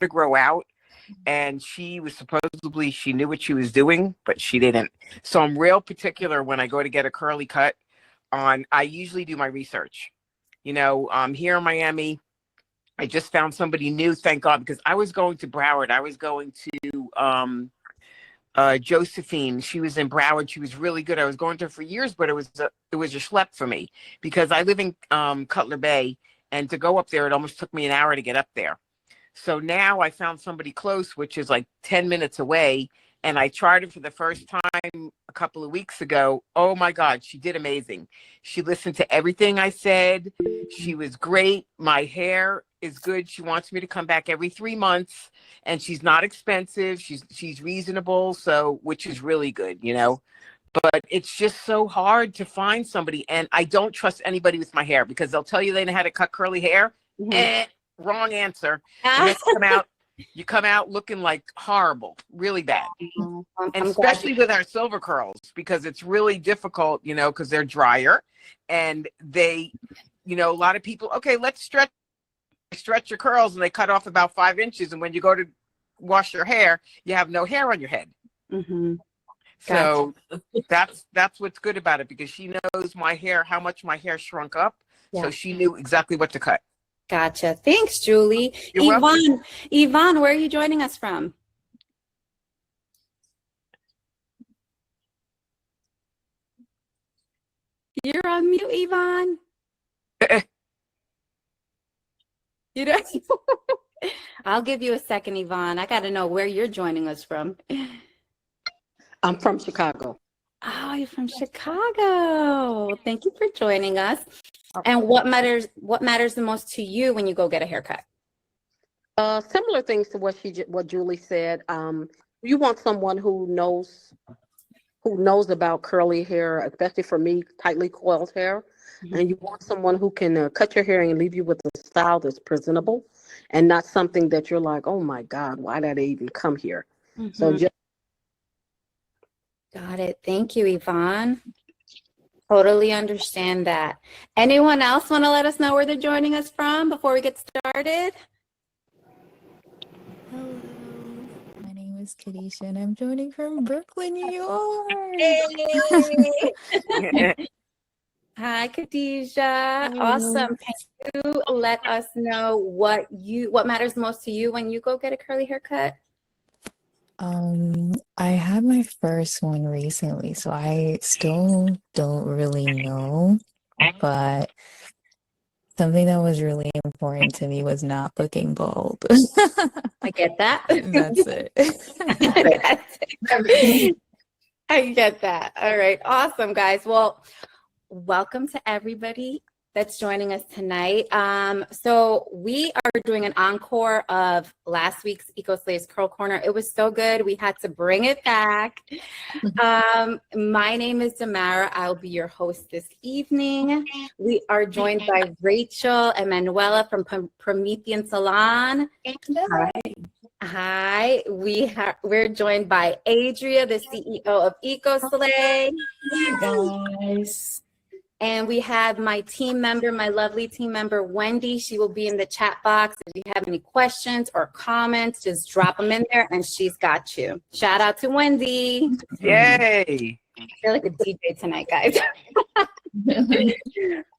to grow out, and she knew what she was doing, but she didn't. So I'm real particular when I go to get a curly cut. I usually do my research. Here in Miami, I just found somebody new, thank God, because I was going to Broward. I was going to Josephine. She was in Broward. She was really good. I was going to her for years, but it was a schlep for me because I live in Cutler Bay, and to go up there, it almost took me an hour to get up there. So now I found somebody close, which is like 10 minutes away, and I tried her for the first time a couple of weeks ago. Oh my God, she did amazing. She listened to everything I said. She was great. My hair is good. She wants me to come back every 3 months, and she's not expensive. She's reasonable, so which is really good, But it's just so hard to find somebody, and I don't trust anybody with my hair because they'll tell you they know how to cut curly hair. Wrong answer. And then you come out looking like horrible, really bad. And especially with our silver curls, because it's really difficult, because they're drier, and they, a lot of people, okay, let's stretch your curls, and they cut off about 5 inches, and when you go to wash your hair, you have no hair on your head. So that's what's good about it, because she knows my hair, how much my hair shrunk up. So she knew exactly what to cut. Gotcha. Thanks, Julie. You're welcome. Yvonne, where are you joining us from? You're on mute, Yvonne. You don't? I'll give you a second, Yvonne. I got to know where you're joining us from. I'm from Chicago. Oh, you're from Chicago. Thank you for joining us. And what matters the most to you when you go get a haircut? Similar things to what Julie said. You want someone who knows about curly hair, especially for me, tightly coiled hair. And you want someone who can cut your hair and leave you with a style that's presentable and not something that you're like, oh my God, why did I even come here? So just got it. Thank you, Yvonne. Totally understand that. Anyone else want to let us know where they're joining us from before we get started? Hello, my name is Kadisha, and I'm joining from Brooklyn, New York. Hey. Hi, Khadijah. Awesome. Can you let us know what matters most to you when you go get a curly haircut? I had my first one recently, so I still don't really know, but something that was really important to me was not looking bald. I get that. That's it. I get that. All right. Awesome, guys. Well, welcome to everybody that's joining us tonight. So we are doing an encore of last week's Eco Slaves Curl Corner. It was so good. We had to bring it back. My name is Damara. I'll be your host this evening. We are joined by Rachel and Manuela from Promethean Salon. Hi. We're joined by Adria, the CEO of Eco Slaves. Hey guys. And we have my lovely team member, Wendy. She will be in the chat box. If you have any questions or comments, just drop them in there and she's got you. Shout out to Wendy. Yay. I feel like a DJ tonight, guys.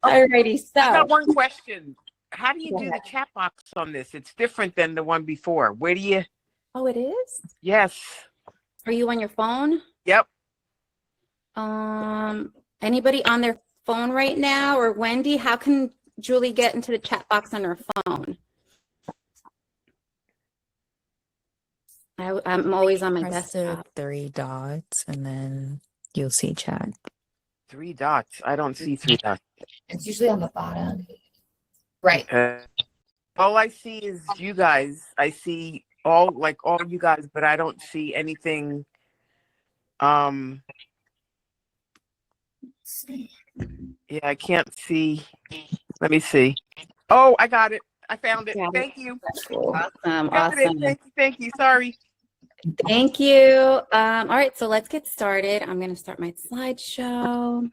Alrighty, so. I got one question. How do you do the chat box on this? It's different than the one before. Where do you? Oh, it is? Yes. Are you on your phone? Yep. Anybody on their phone right now? Or Wendy, how can Julie get into the chat box on her phone? I'm always on my Press desktop. the 3 dots and then you'll see chat. 3 dots. I don't see 3 dots. It's usually on the bottom. Right. All I see is you guys. I see all you guys, but I don't see anything. Yeah, I can't see. Let me see. Oh, I got it. I found it. Thank you. Awesome. Thank you. Sorry. Thank you. All right, so let's get started. I'm going to start my slideshow.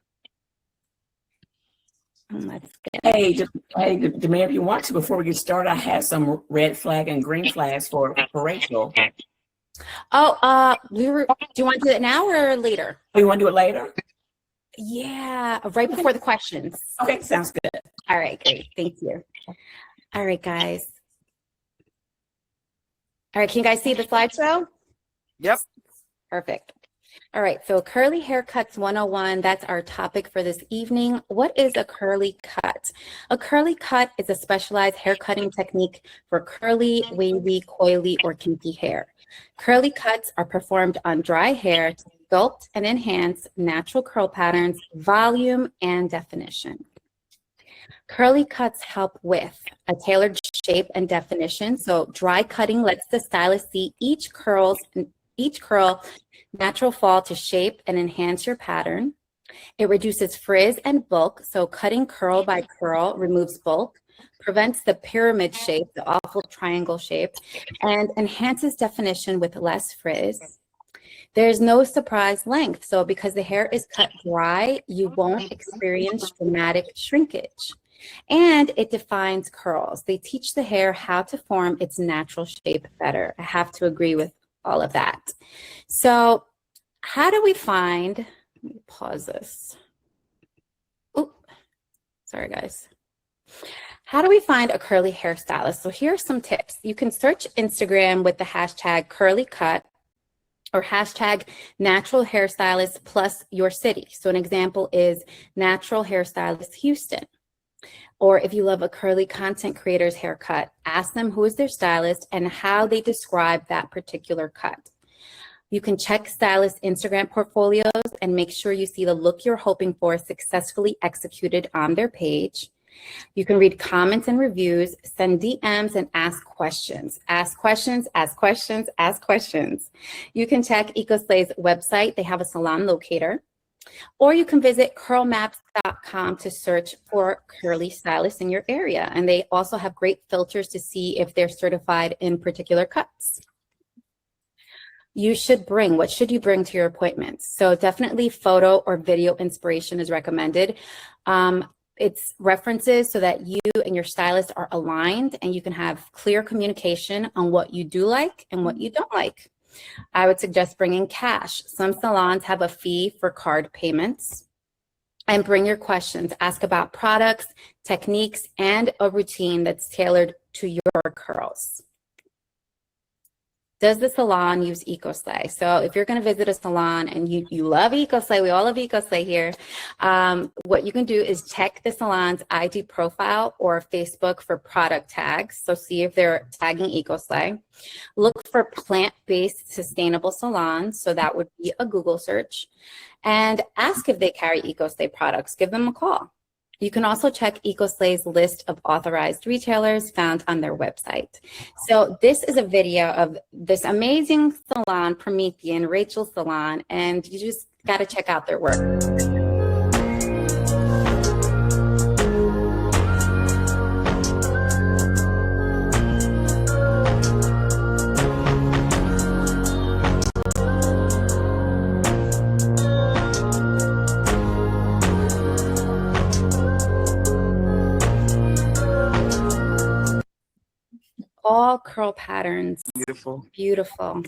And let's Hey, Demay, if you want to, before we get started, I have some red flag and green flags for Rachel. Oh, do you want to do it now or later? Oh, you want to do it later? Yeah, right before the questions. Okay, sounds good. All right, great. Thank you. All right, guys. All right, can you guys see the slideshow? Yep. Perfect. All right, so curly haircuts 101, that's our topic for this evening. What is a curly cut? A curly cut is a specialized hair cutting technique for curly, wavy, coily, or kinky hair. Curly cuts are performed on dry hair to sculpt and enhance natural curl patterns, volume, and definition. Curly cuts help with a tailored shape and definition. So dry cutting lets the stylist see each curl natural fall to shape and enhance your pattern. It reduces frizz and bulk. So cutting curl by curl removes bulk, prevents the pyramid shape, the awful triangle shape, and enhances definition with less frizz. There's no surprise length. So because the hair is cut dry, you won't experience dramatic shrinkage. And it defines curls. They teach the hair how to form its natural shape better. I have to agree with all of that. So how do we find, let me pause this. Oh, sorry guys. How do we find a curly hairstylist? So here are some tips. You can search Instagram with the hashtag curly cut or hashtag natural hairstylist plus your city. So an example is natural hairstylist Houston. Or if you love a curly content creator's haircut, ask them who is their stylist and how they describe that particular cut. You can check stylist Instagram portfolios and make sure you see the look you're hoping for successfully executed on their page. You can read comments and reviews, send DMs, and ask questions. Ask questions, ask questions, ask questions. You can check EcoSlay's website. They have a salon locator. Or you can visit curlmaps.com to search for curly stylists in your area. And they also have great filters to see if they're certified in particular cuts. What should you bring to your appointments? So definitely photo or video inspiration is recommended. It's references so that you and your stylist are aligned and you can have clear communication on what you do like and what you don't like. I would suggest bringing cash. Some salons have a fee for card payments. And bring your questions. Ask about products, techniques, and a routine that's tailored to your curls. Does the salon use EcoSlay? So if you're going to visit a salon and you love EcoSlay, we all love EcoSlay here, what you can do is check the salon's IG profile or Facebook for product tags. So see if they're tagging EcoSlay. Look for plant-based sustainable salons. So that would be a Google search. And ask if they carry EcoSlay products. Give them a call. You can also check EcoSlay's list of authorized retailers found on their website. So this is a video of this amazing salon, Promethean, Rachel Salon, and you just got to check out their work. All curl patterns. Beautiful. Beautiful.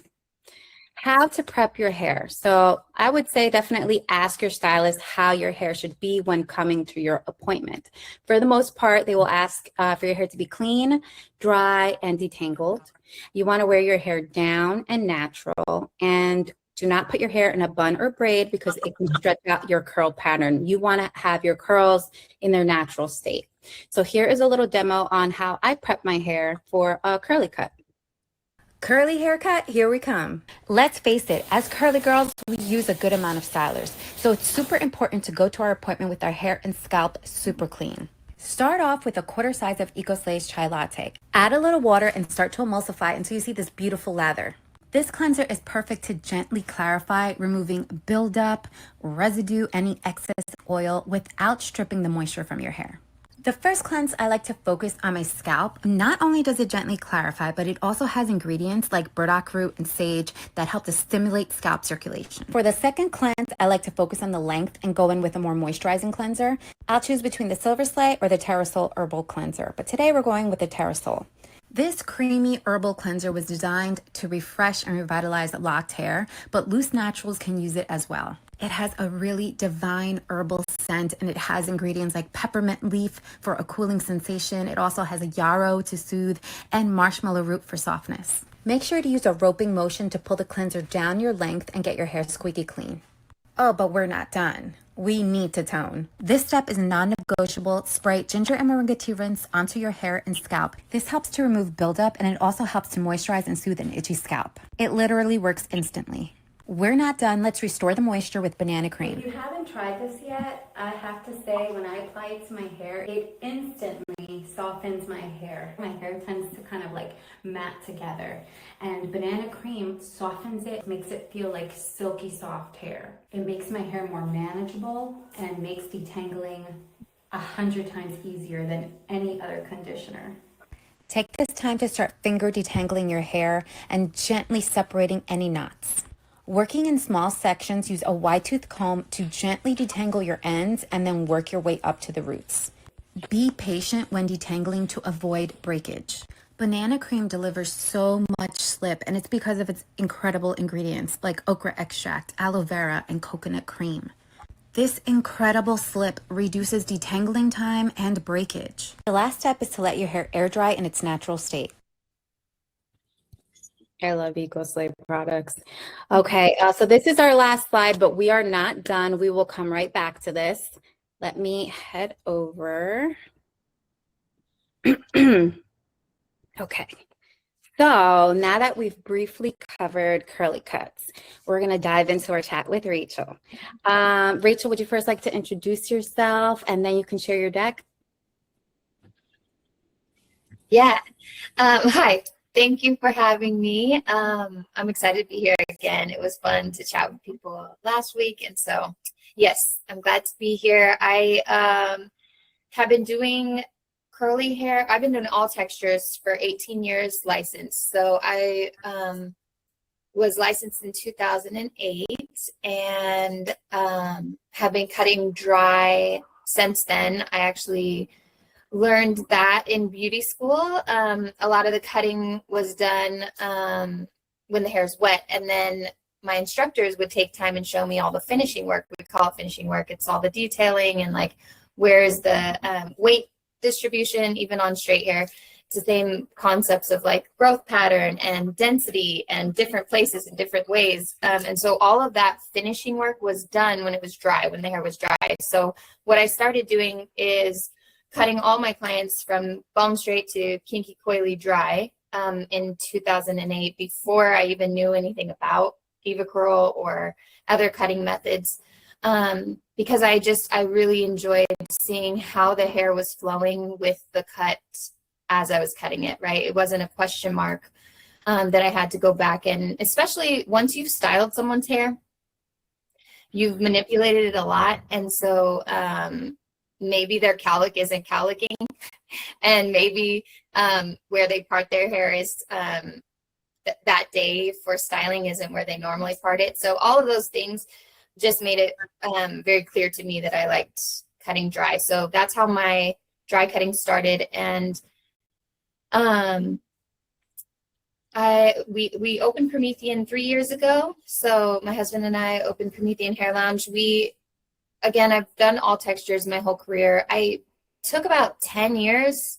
How to prep your hair. So I would say definitely ask your stylist how your hair should be when coming to your appointment. For the most part, they will ask for your hair to be clean, dry, and detangled. You want to wear your hair down and natural, and do not put your hair in a bun or braid because it can stretch out your curl pattern. You want to have your curls in their natural state. So here is a little demo on how I prep my hair for a curly cut. Curly haircut, here we come. Let's face it, as curly girls, we use a good amount of stylers. So it's super important to go to our appointment with our hair and scalp super clean. Start off with a quarter size of EcoSlay's Chai Latte. Add a little water and start to emulsify until you see this beautiful lather. This cleanser is perfect to gently clarify, removing buildup, residue, any excess oil without stripping the moisture from your hair. The first cleanse, I like to focus on my scalp. Not only does it gently clarify, but it also has ingredients like burdock root and sage that help to stimulate scalp circulation. For the second cleanse, I like to focus on the length and go in with a more moisturizing cleanser. I'll choose between the Silver Slay or the Terrasol Herbal Cleanser, but today we're going with the Terrasol. This creamy herbal cleanser was designed to refresh and revitalize locked hair, but loose naturals can use it as well. It has a really divine herbal scent, and it has ingredients like peppermint leaf for a cooling sensation. It also has a yarrow to soothe and marshmallow root for softness. Make sure to use a roping motion to pull the cleanser down your length and get your hair squeaky clean. Oh, but we're not done. We need to tone. This step is non-negotiable. Spray ginger and moringa tea rinse onto your hair and scalp. This helps to remove buildup, and it also helps to moisturize and soothe an itchy scalp. It literally works instantly. We're not done. Let's restore the moisture with banana cream. If you haven't tried this yet, I have to say when I apply it to my hair, it instantly softens my hair. My hair tends to kind of like mat together, and banana cream softens it, makes it feel like silky soft hair. It makes my hair more manageable and makes detangling 100 times easier than any other conditioner. Take this time to start finger detangling your hair and gently separating any knots. Working in small sections, use a wide tooth comb to gently detangle your ends and then work your way up to the roots. Be patient when detangling to avoid breakage. Banana cream delivers so much slip, and it's because of its incredible ingredients like okra extract, aloe vera, and coconut cream. This incredible slip reduces detangling time and breakage. The last step is to let your hair air dry in its natural state. I love EcoSlay products. Okay, so this is our last slide, but we are not done. We will come right back to this. Let me head over. Okay, so now that we've briefly covered curly cuts, we're going to dive into our chat with Rachel. Rachel, would you first like to introduce yourself, and then you can share your deck? Yeah. Hi. Thank you for having me. I'm excited to be here again. It was fun to chat with people last week. And so, yes, I'm glad to be here. I have been doing curly hair. I've been doing all textures for 18 years licensed. So I was licensed in 2008 and have been cutting dry since then. I actually learned that in beauty school. A lot of the cutting was done when the hair is wet, and then my instructors would take time and show me all the finishing work. We call it finishing work. It's all the detailing and like where's the weight distribution, even on straight hair. It's the same concepts of like growth pattern and density and different places in different ways. And so all of that finishing work was done when it was dry, when the hair was dry. So what I started doing is cutting all my clients from bum straight to kinky coily dry in 2008, before I even knew anything about Eva Curl or other cutting methods, because I really enjoyed seeing how the hair was flowing with the cut as I was cutting it, right? It wasn't a question mark that I had to go back, and especially once you've styled someone's hair, you've manipulated it a lot, and so maybe their cowlick isn't cowlicking, and maybe where they part their hair is that day for styling isn't where they normally part it. So all of those things just made it very clear to me that I liked cutting dry. So that's how my dry cutting started. And we opened Promethean 3 years ago. So my husband and I opened Promethean Hair Lounge. Again, I've done all textures my whole career. I took about 10 years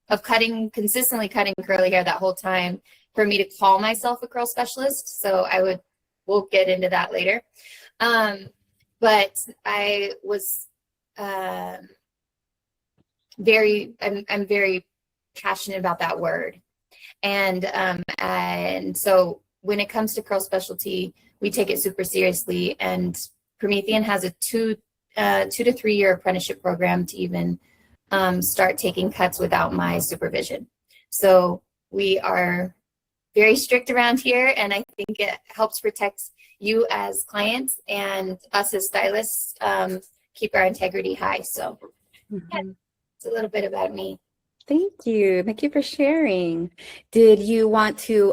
of consistently cutting curly hair that whole time for me to call myself a curl specialist. So we'll get into that later. But I was I'm very passionate about that word. And so when it comes to curl specialty, we take it super seriously. And Promethean has a 2 to 3 year apprenticeship program to even start taking cuts without my supervision. So we are very strict around here, and I think it helps protect you as clients and us as stylists, keep our integrity high. So Mm-hmm. It's a little bit about me. Thank you. Thank you for sharing. Did you want to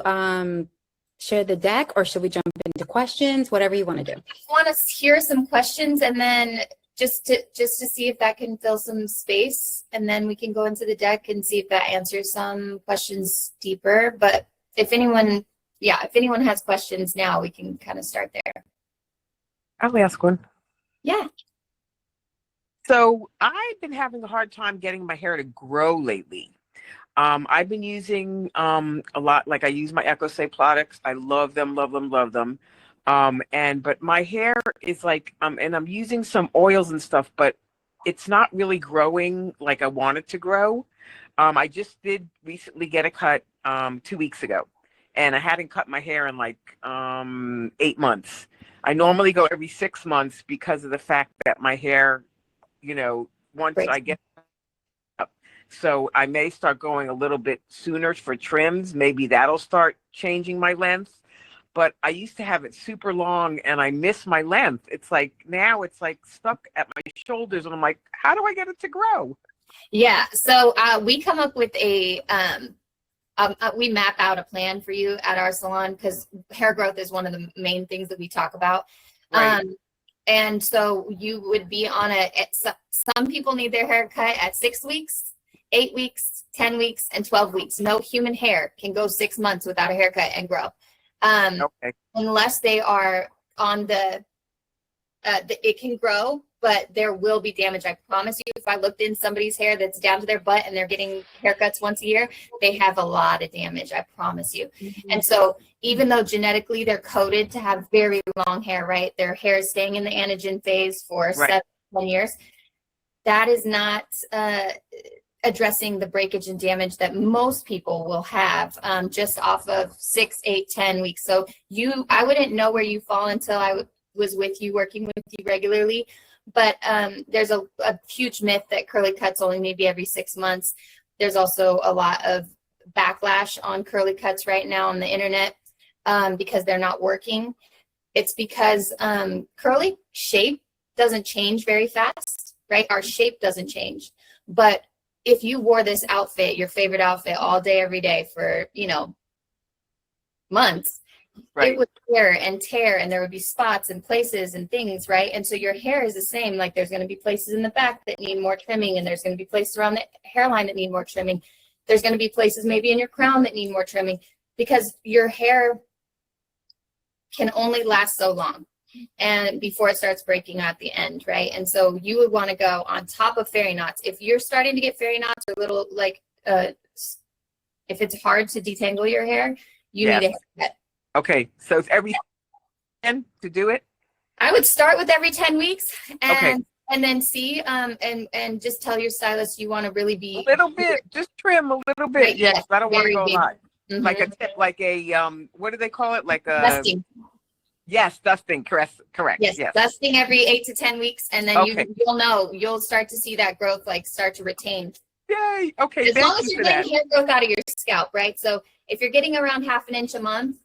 share the deck, or should we jump into questions? Whatever you want to do. I want to hear some questions, and then just to see if that can fill some space, and then we can go into the deck and see if that answers some questions deeper. But if anyone has questions now, we can kind of start there. I'll ask one. Yeah. So I've been having a hard time getting my hair to grow lately. I've been using a lot, like I use my EcoSay products. I love them, love them, love them. But my hair is like, and I'm using some oils and stuff, but it's not really growing like I want it to grow. I just did recently get a cut 2 weeks ago, and I hadn't cut my hair in like 8 months. I normally go every 6 months because of the fact that my hair, once Right. I get up, so I may start going a little bit sooner for trims. Maybe that'll start changing my length. But I used to have it super long, and I miss my length. It's like now it's like stuck at my shoulders, and I'm like, how do I get it to grow? Yeah. So we come up with we map out a plan for you at our salon, because hair growth is one of the main things that we talk about. Right. And so you would be on some people need their hair cut at 6 weeks, 8 weeks, 10 weeks, and 12 weeks. No human hair can go 6 months without a haircut and grow. Okay. Unless they are on it can grow, but there will be damage. I promise you, if I looked in somebody's hair that's down to their butt and they're getting haircuts once a year, they have a lot of damage. I promise you. Mm-hmm. And so even though genetically they're coded to have very long hair, right? Their hair is staying in the anagen phase for Right. 7 years. That is not addressing the breakage and damage that most people will have just off of 6, 8, 10 weeks. So I wouldn't know where you fall until I was with you, working with you regularly. But there's a huge myth that curly cuts only maybe every 6 months. There's also a lot of backlash on curly cuts right now on the internet because they're not working. It's because curly shape doesn't change very fast, right? Our shape doesn't change. But if you wore this outfit, your favorite outfit, all day, every day for, months, Right. it would tear, and there would be spots and places and things, right? And so your hair is the same. Like there's going to be places in the back that need more trimming, and there's going to be places around the hairline that need more trimming. There's going to be places maybe in your crown that need more trimming, because your hair can only last so long and before it starts breaking at the end, right? And so you would want to go on top of fairy knots. If you're starting to get fairy knots or little, like, if it's hard to detangle your hair, you Yes. need a haircut. Okay. So it's every 10 to do it. I would start with every 10 weeks Okay. and then see, and just tell your stylist you want to really be A little bit, just trim a little bit. Right, Yes. yes, I don't want to very go a big. lot. Mhm. Like a what do they call it? Like a dusting. Yes, dusting. Correct. Yes, Yes. dusting every 8 to 10 weeks, and then Okay. you'll start to see that growth like start to retain. Yay. Okay. As long Thank as you you're for that. getting hair growth out of your scalp, right? So if you're getting around half an inch a month,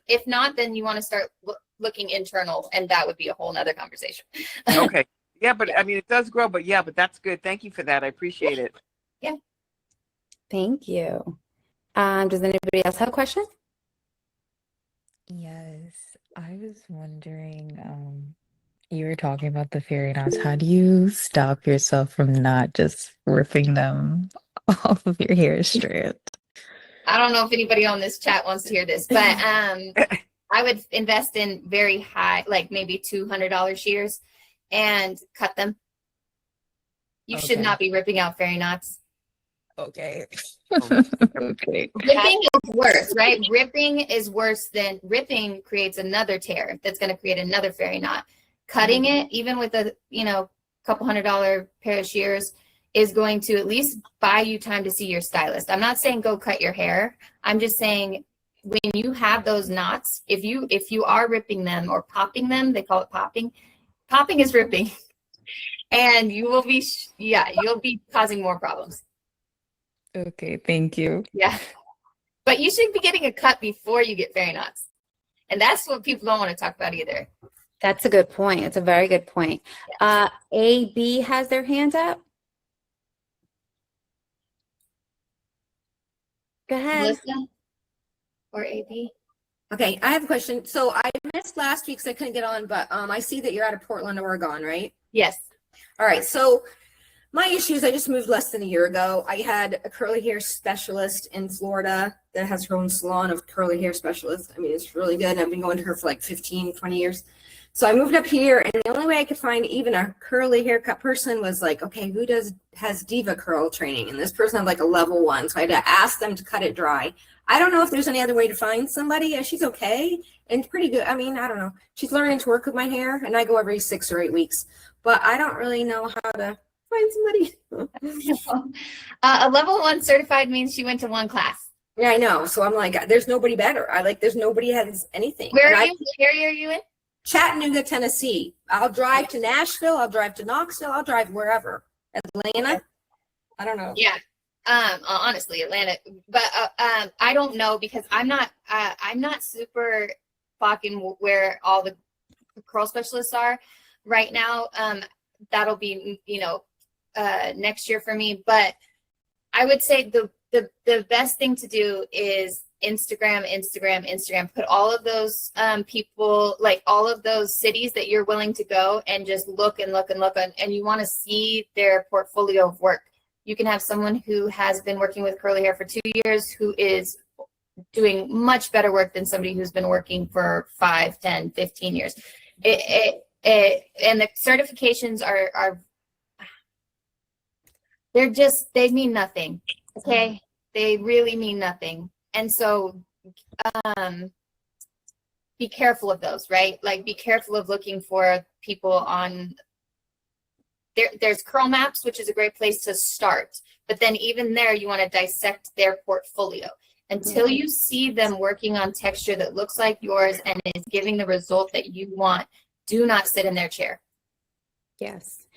if not, then you want to start looking internal, and that would be a whole nother conversation. Okay. Yeah, but I mean, it does grow, but but that's good. Thank you for that. I appreciate it. Thank you. Does anybody else have a question? Yes, I was wondering, you were talking about the fairy knots. How do you stop yourself from not just ripping them off of your hair strand? I don't know if anybody on this chat wants to hear this, but I would invest in very high, like maybe $200 shears, and cut them. You should Okay. not be ripping out fairy knots. Okay. Oh. Okay. Ripping is worse, right? Ripping creates another tear that's going to create another fairy knot. Cutting it, even with a couple $100 pair of shears, is going to at least buy you time to see your stylist. I'm not saying go cut your hair. I'm just saying when you have those knots, if you are ripping them or popping them, they call it popping. Popping is ripping, and you'll be causing more problems. Okay, thank you. Yeah. But you should be getting a cut before you get fairy knots. And that's what people don't want to talk about either. That's a good point. It's a very good point. AB has their hand up. Go ahead. Melissa or AB? Okay, I have a question. So I missed last week because I couldn't get on, but I see that you're out of Portland, Oregon, right? Yes. All right. So my issue is I just moved less than a year ago. I had a curly hair specialist in Florida that has her own salon of curly hair specialists. I mean, it's really good. I've been going to her for like 15, 20 years. So I moved up here, and the only way I could find even a curly haircut person was like, okay, who has diva curl training? And this person had like a level 1. So I had to ask them to cut it dry. I don't know if there's any other way to find somebody. She's okay and pretty good. I mean, I don't know. She's learning to work with my hair, and I go every 6 or 8 weeks. But I don't really know how to find somebody. A level 1 certified means she went to 1 class. Yeah, I know. So I'm like, there's nobody better. There's nobody has anything. Where And are you? What area are you in? Chattanooga, Tennessee. I'll drive to Nashville. I'll drive to Knoxville. I'll drive wherever. Atlanta. I don't know. Yeah. Honestly, Atlanta, but I don't know because I'm not super fucking where all the curl specialists are right now. That'll be, next year for me, but I would say the best thing to do is Instagram. Put all of those people, like all of those cities that you're willing to go, and just look and you want to see their portfolio of work. You can have someone who has been working with curly hair for 2 years who is doing much better work than somebody who's been working for 5, 10, 15 years. And the certifications are they mean nothing. Okay. They really mean nothing. And so be careful of those, right? Like be careful of looking for people on there's curl maps, which is a great place to start. But then even there, you want to dissect their portfolio. Until you see them working on texture that looks like yours and is giving the result that you want, do not sit in their chair. Yes.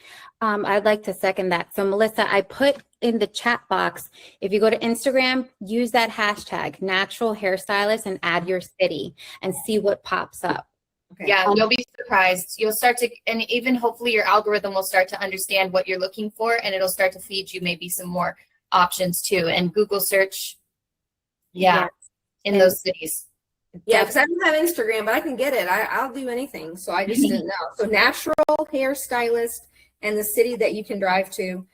I'd like to second that. So Melissa, I put in the chat box, if you go to Instagram, use that hashtag natural hairstylist and add your city and see what pops up. Okay. Yeah, you'll be surprised. You'll start to, and even hopefully your algorithm will start to understand what you're looking for, and it'll start to feed you maybe some more options too. And Google search, in those cities. Yeah, because I don't have Instagram, but I can get it. I'll do anything. So I just didn't know. So natural hairstylist and the city that you can drive to,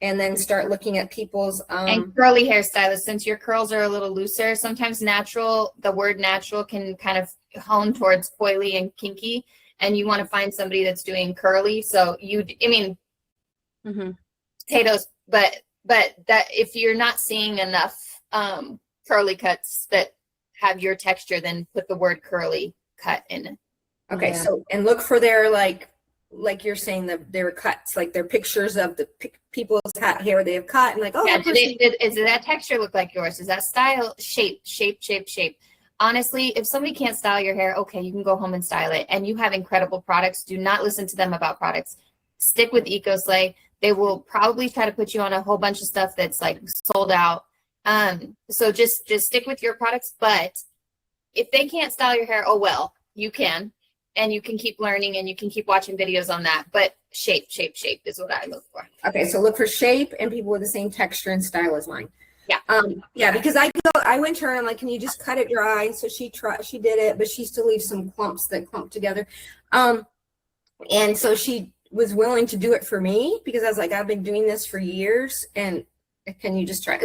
and then start looking at people's and curly hairstylist, since your curls are a little looser, sometimes natural, the word natural can kind of hone towards coily and kinky, and you want to find somebody that's doing curly. So potatoes, but that if you're not seeing enough curly cuts that have your texture, then put the word curly cut in. Okay, Yeah. so and look for their like you're saying their cuts, like their pictures of the people's hair they have cut, and like, oh, Yeah, that person- does that texture look like yours? Does that style shape? Honestly, if somebody can't style your hair, okay, you can go home and style it. And you have incredible products. Do not listen to them about products. Stick with EcoSlay. They will probably try to put you on a whole bunch of stuff that's like sold out. So just stick with your products. But if they can't style your hair, oh well, you can. And you can keep learning and you can keep watching videos on that. But shape is what I look for. Okay, so look for shape and people with the same texture and style as mine. Yeah. Because I went to her and I'm like, can you just cut it dry? So she did it, but she still leaves some clumps that clump together. And so she was willing to do it for me because I was like, I've been doing this for years, and can you just try it?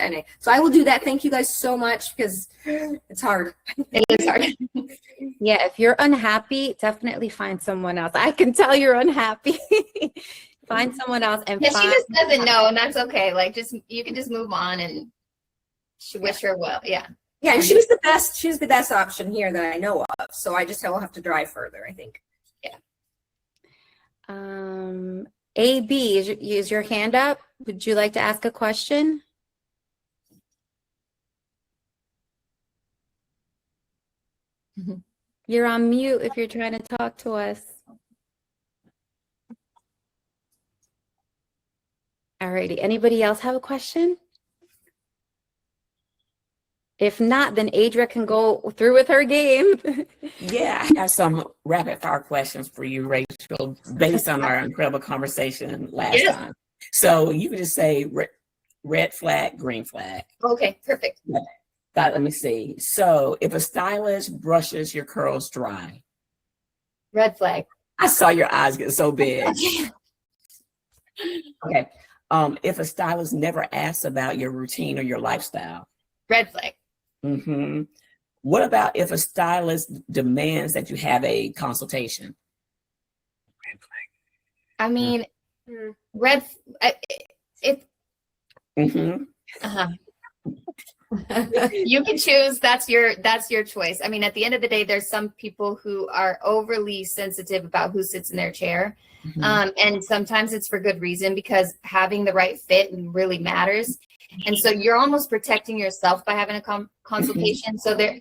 Anyway, so I will do that. Thank you guys so much because it's hard. It is hard. Yeah, if you're unhappy, definitely find someone else. I can tell you're unhappy. Find someone else and Yeah, she find just doesn't know, and that's okay. Like, you can just move on and wish her well. Yeah. Yeah, and she was the best. She was the best option here that I know of. So I just will have to drive further, I think. AB, is your hand up? Would you like to ask a question? You're on mute if you're trying to talk to us. Alrighty, anybody else have a question? If not, then Adria can go through with her game. Yeah, I have some rapid fire questions for you, Rachel, based on our incredible conversation last time. So you can just say red flag, green flag. Okay, perfect. Got it. Let me see. So if a stylist brushes your curls dry, Red flag. I saw your eyes get so big. Okay. If a stylist never asks about your routine or your lifestyle. Red flag. Mm-hmm. What about if a stylist demands that you have a consultation? I mean, red. If Mm-hmm. uh-huh. You can choose. That's your choice. I mean, at the end of the day, there's some people who are overly sensitive about who sits in their chair. Mm-hmm. And sometimes it's for good reason, because having the right fit really matters. And so you're almost protecting yourself by having a consultation. So there,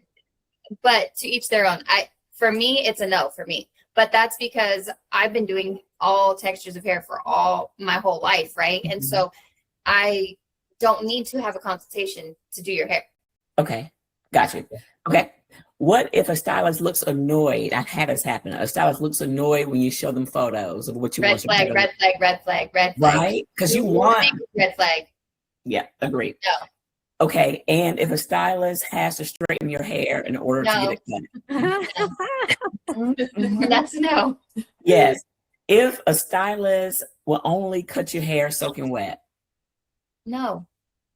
but to each their own. For me, it's a no for me. But that's because I've been doing all textures of hair for all my whole life, right? Mm-hmm. And so I don't need to have a consultation to do your hair. Okay, got you. Okay, what if a stylist looks annoyed? I've had this happen. A stylist looks annoyed when you show them photos of what you Red want. flag, red flag, red flag, red flag. Right? Because you want. Red flag. Yeah, agreed. No. Okay, and if a stylist has to straighten your hair in order to get it cut. That's a no. Yes. If a stylist will only cut your hair soaking wet. No.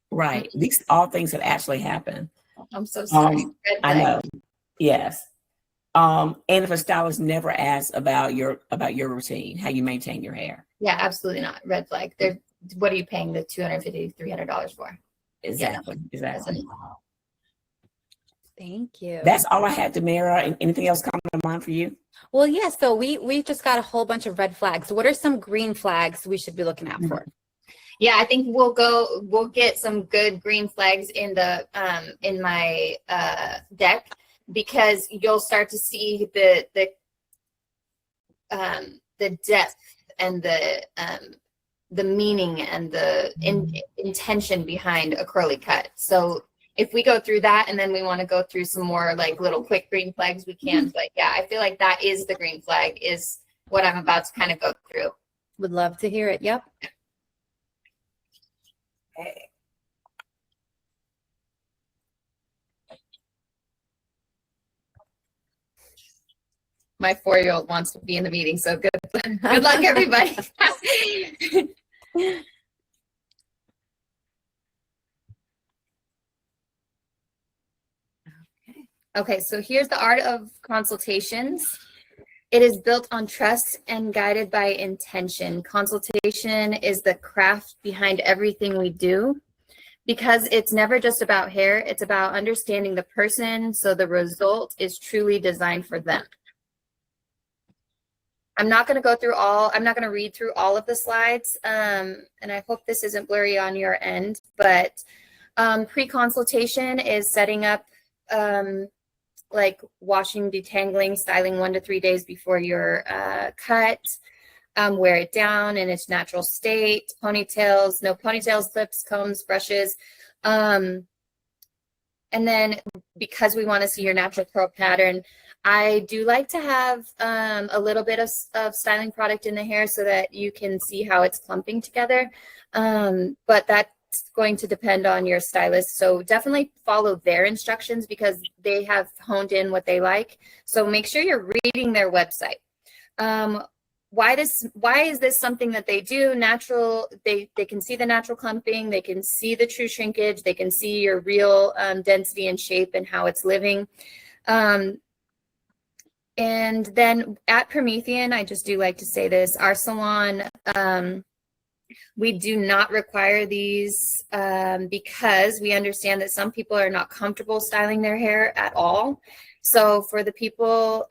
Right. These are all things that actually happen. I'm so sorry. Red I flag. know. Yes. And if a stylist never asks about your routine, how you maintain your hair. Yeah, absolutely not. Red flag. What are you paying the $250, $300 for? Exactly. Exactly. Thank you. That's all I had, Tamara. And anything else coming to mind for you? Well, yeah, so we just got a whole bunch of red flags. What are some green flags we should be looking out for? Yeah, I think we'll get some good green flags in the in my deck, because you'll start to see the depth and the meaning and the intention behind a curly cut. So if we go through that, and then we want to go through some more like little quick green flags, we can. But yeah, I feel like that is the green flag, is what I'm about to kind of go through. Would love to hear it. Yep. Okay. My 4-year-old wants to be in the meeting, so good luck, everybody. Okay, so here's the art of consultations. It is built on trust and guided by intention. Consultation is the craft behind everything we do, because it's never just about hair. It's about understanding the person, so the result is truly designed for them. I'm not going to read through all of the slides, and I hope this isn't blurry on your end, but pre-consultation is setting up like washing, detangling, styling 1 to 3 days before your cut. Wear it down in its natural state. Ponytails, no ponytails, clips, combs, brushes. And then because we want to see your natural curl pattern, I do like to have a little bit of styling product in the hair so that you can see how it's clumping together. But that's going to depend on your stylist. So definitely follow their instructions, because they have honed in what they like. So make sure you're reading their website. Why is this something that they do? Natural, they can see the natural clumping, they can see the true shrinkage, they can see your real density and shape and how it's living. And then at Promethean, I just do like to say this, our salon, we do not require these because we understand that some people are not comfortable styling their hair at all. So for the people,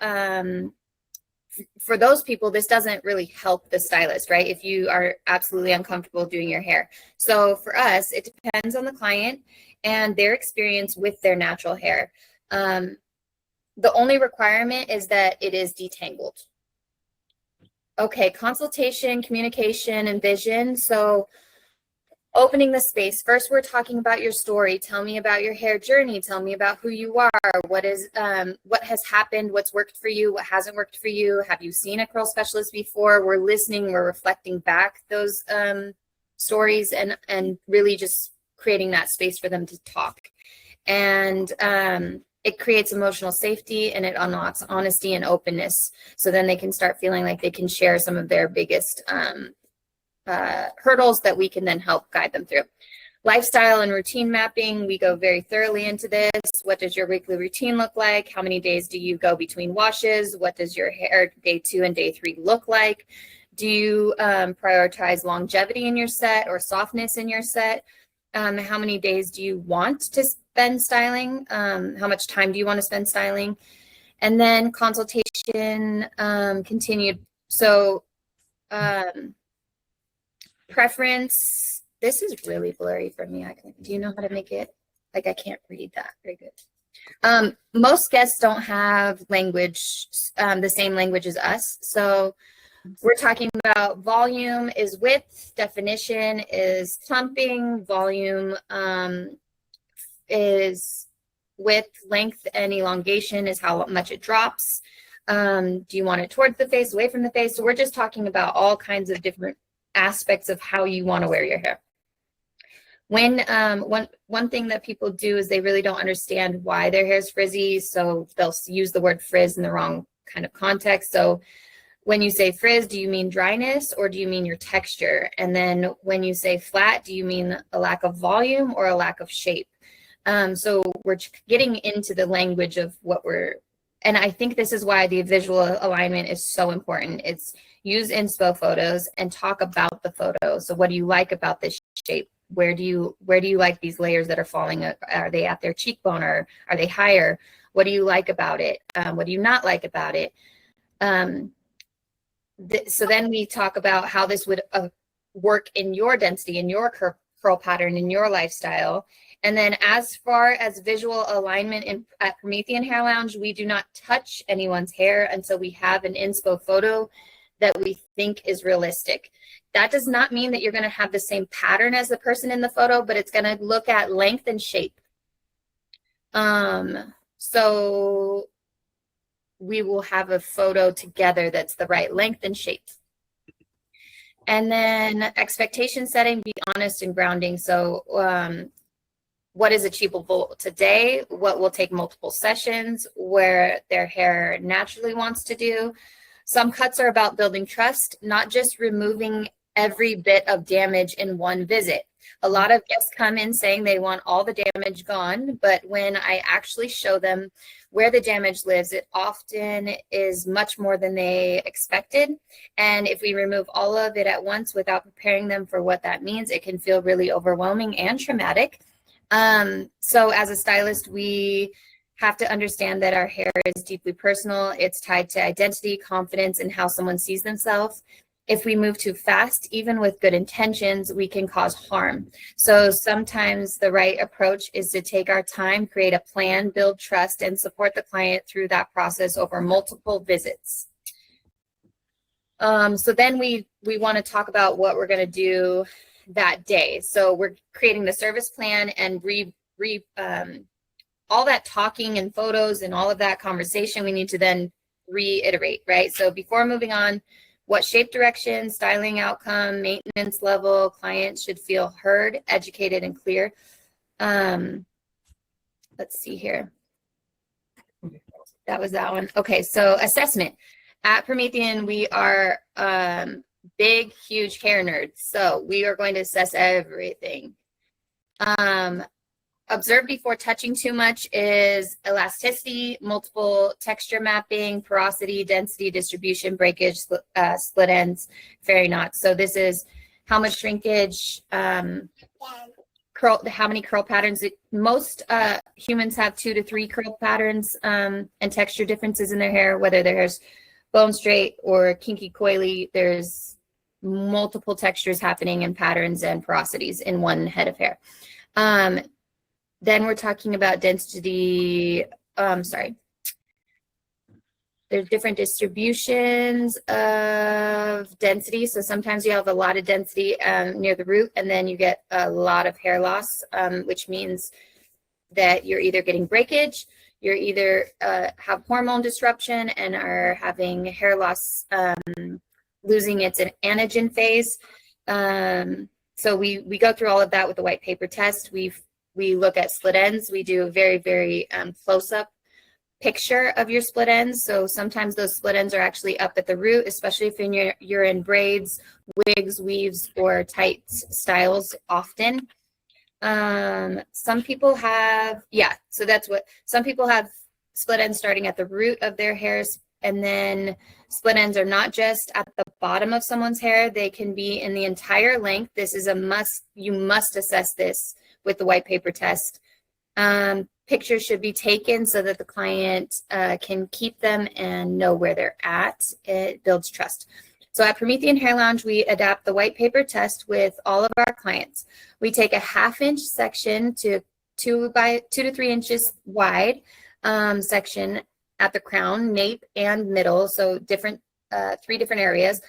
for those people, this doesn't really help the stylist, right? If you are absolutely uncomfortable doing your hair. So for us, it depends on the client and their experience with their natural hair. The only requirement is that it is detangled. Okay, consultation, communication, and vision. So opening the space. First, we're talking about your story. Tell me about your hair journey. Tell me about who you are. What has happened? What's worked for you? What hasn't worked for you? Have you seen a curl specialist before? We're listening. We're reflecting back those stories and really just creating that space for them to talk. And it creates emotional safety, and it unlocks honesty and openness. So then they can start feeling like they can share some of their biggest hurdles that we can then help guide them through. Lifestyle and routine mapping, we go very thoroughly into this. What does your weekly routine look like? How many days do you go between washes? What does your hair day 2 and day 3 look like? Do you prioritize longevity in your set or softness in your set? How many days do you want to spend styling? How much time do you want to spend styling? And then consultation continued. So preference, this is really blurry for me. Do you know how to make it? Like, I can't read that very good. Most guests don't have language, the same language as us. So we're talking about volume is width, definition is clumping, volume is width, length, and elongation is how much it drops. Do you want it towards the face, away from the face? So we're just talking about all kinds of different aspects of how you want to wear your hair. When one thing that people do is they really don't understand why their hair is frizzy, so they'll use the word frizz in the wrong kind of context. So when you say frizz, do you mean dryness or do you mean your texture? And then when you say flat, do you mean a lack of volume or a lack of shape? So we're getting into the language of what and I think this is why the visual alignment is so important. It's use inspo photos and talk about the photo. So what do you like about this shape? Where do you like these layers that are falling? Are they at their cheekbone or are they higher? What do you like about it? What do you not like about it? So then we talk about how this would work in your density, in your curl pattern, in your lifestyle. And then as far as visual alignment at Promethean Hair Lounge, we do not touch anyone's hair until we have an inspo photo that we think is realistic. That does not mean that you're going to have the same pattern as the person in the photo, but it's going to look at length and shape. So we will have a photo together that's the right length and shape. And then expectation setting, be honest and grounding. So what is achievable today? What will take multiple sessions? Where their hair naturally wants to do. Some cuts are about building trust, not just removing every bit of damage in one visit. A lot of guests come in saying they want all the damage gone, but when I actually show them where the damage lives, it often is much more than they expected. And if we remove all of it at once without preparing them for what that means, it can feel really overwhelming and traumatic. So as a stylist, we have to understand that our hair is deeply personal. It's tied to identity, confidence, and how someone sees themselves. If we move too fast, even with good intentions, we can cause harm. So sometimes the right approach is to take our time, create a plan, build trust, and support the client through that process over multiple visits. So then we want to talk about what we're going to do that day. So we're creating the service plan and all that talking and photos and all of that conversation, we need to then reiterate, right? So before moving on, what shape direction, styling outcome, maintenance level, clients should feel heard, educated, and clear. Let's see here. That was that one. Okay, so assessment. At Promethean, we are big, huge hair nerds. So we are going to assess everything. Observe before touching too much is elasticity, multiple texture mapping, porosity, density, distribution, breakage, split ends, fairy knots. So this is how much shrinkage, curl, how many curl patterns. Most humans have 2 to 3 curl patterns and texture differences in their hair, whether their hair's bone straight or kinky coily. There's multiple textures happening in patterns and porosities in one head of hair. Then we're talking about density, there's different distributions of density. So sometimes you have a lot of density near the root, and then you get a lot of hair loss, which means that you're either getting breakage, you're either have hormone disruption and are having hair loss, losing its anagen phase. So we go through all of that with the white paper test. We look at split ends. We do a very, very close-up picture of your split ends. So sometimes those split ends are actually up at the root, especially if you're in braids, wigs, weaves, or tight styles often. Some people have, some people have split ends starting at the root of their hairs, and then split ends are not just at the bottom of someone's hair. They can be in the entire length. This is a must. You must assess this with the white paper test. Pictures should be taken so that the client can keep them and know where they're at. It builds trust. So at Promethean Hair Lounge, we adapt the white paper test with all of our clients. We take a 1/2-inch section to 2 to 3 inches wide section at the crown, nape, and middle. So 3 different areas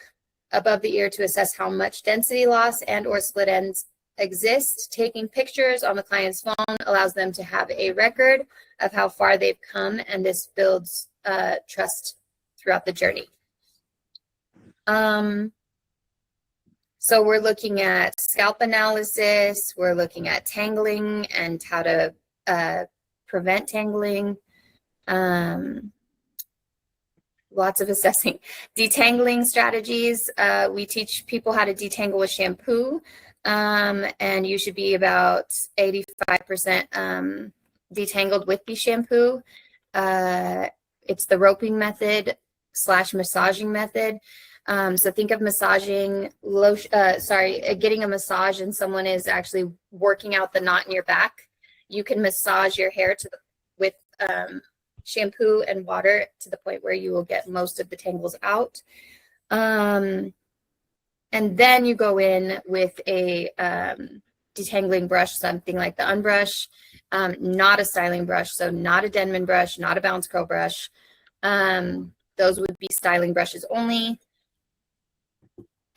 above the ear to assess how much density loss and or split ends exist. Taking pictures on the client's phone allows them to have a record of how far they've come, and this builds trust throughout the journey. So we're looking at scalp analysis, we're looking at tangling and how to prevent tangling, lots of assessing. Detangling strategies, we teach people how to detangle with shampoo, and you should be about 85% detangled with the shampoo. It's the roping method / massaging method. So think of massaging, getting a massage and someone is actually working out the knot in your back. You can massage your hair with shampoo and water to the point where you will get most of the tangles out. And then you go in with a detangling brush, something like the Unbrush, not a styling brush, so not a Denman brush, not a bounce curl brush. Those would be styling brushes only.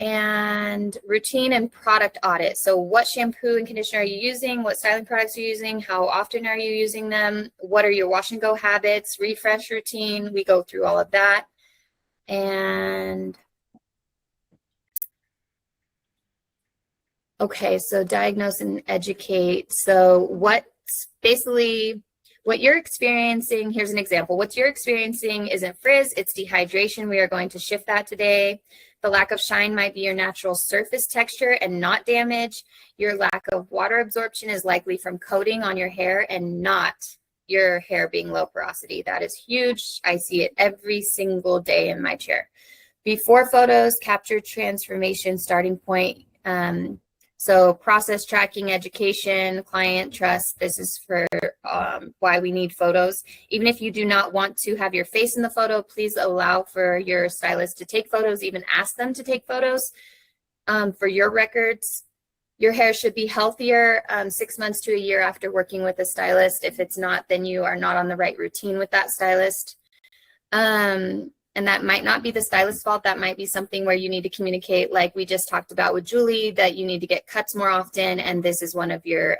And routine and product audit. So what shampoo and conditioner are you using? What styling products are you using? How often are you using them? What are your wash and go habits? Refresh routine. We go through all of that. And okay, so diagnose and educate. So what you're experiencing, here's an example. What you're experiencing isn't frizz, it's dehydration. We are going to shift that today. The lack of shine might be your natural surface texture and not damage. Your lack of water absorption is likely from coating on your hair and not your hair being low porosity. That is huge. I see it every single day in my chair. Before photos, capture transformation starting point. So process tracking, education, client trust. This is for why we need photos. Even if you do not want to have your face in the photo, please allow for your stylist to take photos, even ask them to take photos for your records. Your hair should be healthier 6 months to a year after working with a stylist. If it's not, then you are not on the right routine with that stylist. And that might not be the stylist's fault. That might be something where you need to communicate, like we just talked about with Julie, that you need to get cuts more often. And this is one of your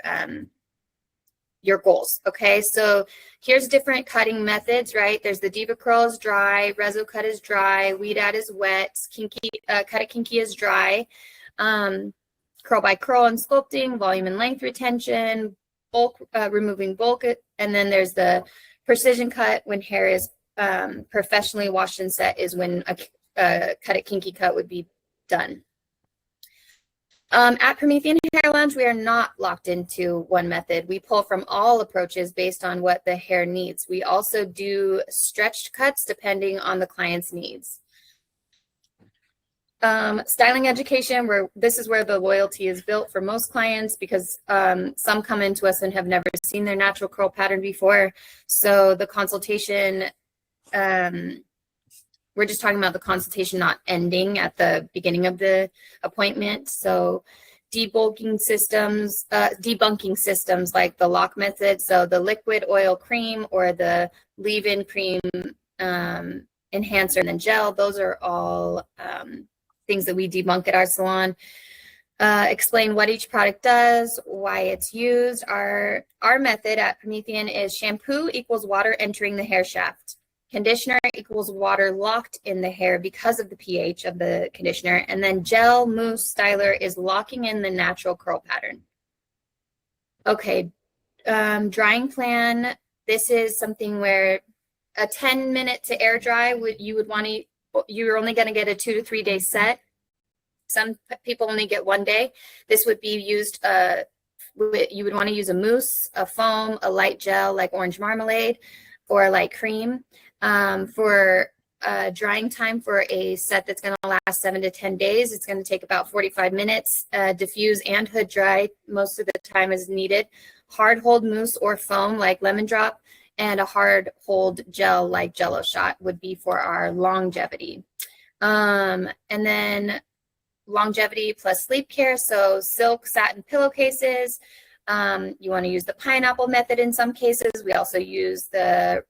goals. Okay, so here's different cutting methods, right? There's the Diva Curl is dry, Rezo Cut is dry, Weed Out is wet, Cut It Kinky is dry, Curl by Curl and sculpting, volume and length retention, bulk, removing bulk, and then there's the precision cut when hair is professionally washed and set is when a Cut It Kinky cut would be done. At Promethean Hair Lounge, we are not locked into one method. We pull from all approaches based on what the hair needs. We also do stretched cuts depending on the client's needs. Styling education, this is where the loyalty is built for most clients, because some come into us and have never seen their natural curl pattern before. So the consultation, we're just talking about the consultation not ending at the beginning of the appointment. So debunking systems like the lock method, so the liquid oil cream or the leave-in cream enhancer and then gel, those are all things that we debunk at our salon. Explain what each product does, why it's used. Our method at Promethean is shampoo equals water entering the hair shaft. Conditioner equals water locked in the hair because of the pH of the conditioner. And then gel mousse styler is locking in the natural curl pattern. Okay, drying plan. This is something where a 10-minute to air dry, you're only going to get a 2 to 3 day set. Some people only get 1 day. This would be used, you would want to use a mousse, a foam, a light gel like orange marmalade, or a light cream. For drying time for a set that's going to last 7 to 10 days, it's going to take about 45 minutes. Diffuse and hood dry most of the time is needed. Hard hold mousse or foam like lemon drop, and a hard hold gel like Jello shot would be for our longevity. And then longevity plus sleep care, so silk satin pillowcases. You want to use the pineapple method in some cases. We also use the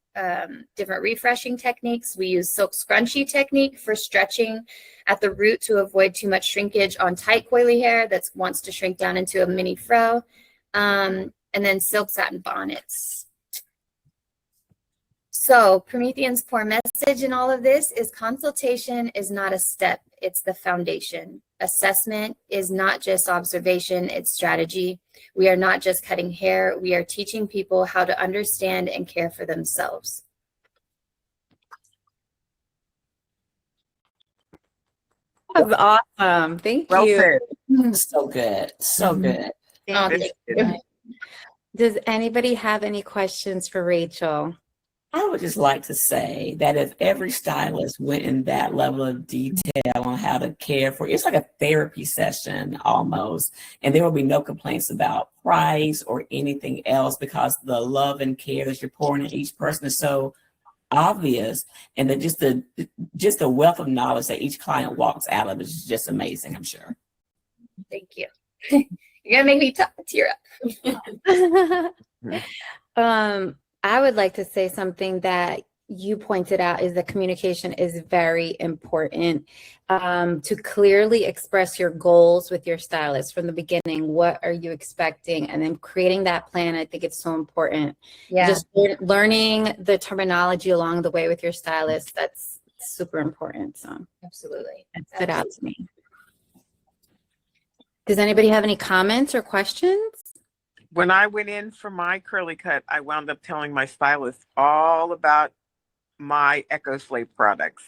different refreshing techniques. We use silk scrunchie technique for stretching at the root to avoid too much shrinkage on tight coily hair that wants to shrink down into a mini fro. And then silk satin bonnets. So Promethean's core message in all of this is consultation is not a step, it's the foundation. Assessment is not just observation, it's strategy. We are not just cutting hair, we are teaching people how to understand and care for themselves. That was awesome. Thank Well you. said. So good. So good. Oh, This thank is- you. Does anybody have any questions for Rachel? I would just like to say that if every stylist went in that level of detail on how to care for, it's like a therapy session almost, and there will be no complaints about price or anything else because the love and care that you're pouring in each person is so obvious, and that just the wealth of knowledge that each client walks out of is just amazing, I'm sure. Thank you. You're gonna make me tear up. I would like to say something that you pointed out is that communication is very important. To clearly express your goals with your stylist from the beginning. What are you expecting? And then creating that plan, I think it's so important. Yeah. Just learning the terminology along the way with your stylist, that's super important. So Absolutely. it stood out to me. Does anybody have any comments or questions? When I went in for my curly cut, I wound up telling my stylist all about my EcoSlave products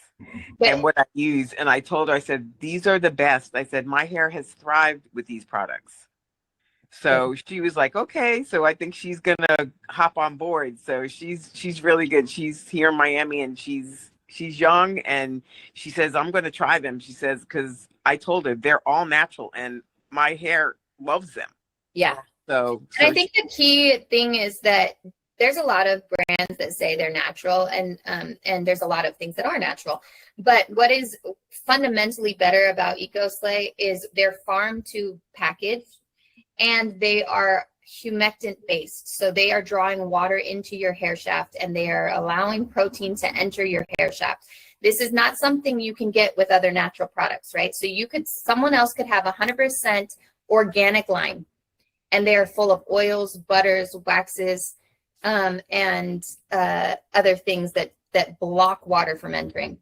and what I use. And I told her, I said, these are the best. I said, my hair has thrived with these products. So she was like, okay. So I think she's gonna hop on board. So she's really good. She's here in Miami, and she's young, and she says, I'm gonna try them. She says, because I told her they're all natural and my hair loves them. Yeah. So And I think the key thing is that there's a lot of brands that say they're natural, and there's a lot of things that are natural. But what is fundamentally better about EcoSlay is they're farm to package, and they are humectant based. So they are drawing water into your hair shaft, and they are allowing protein to enter your hair shaft. This is not something you can get with other natural products, right? So someone else could have 100% organic line, and they are full of oils, butters, waxes, and other things that block water from entering.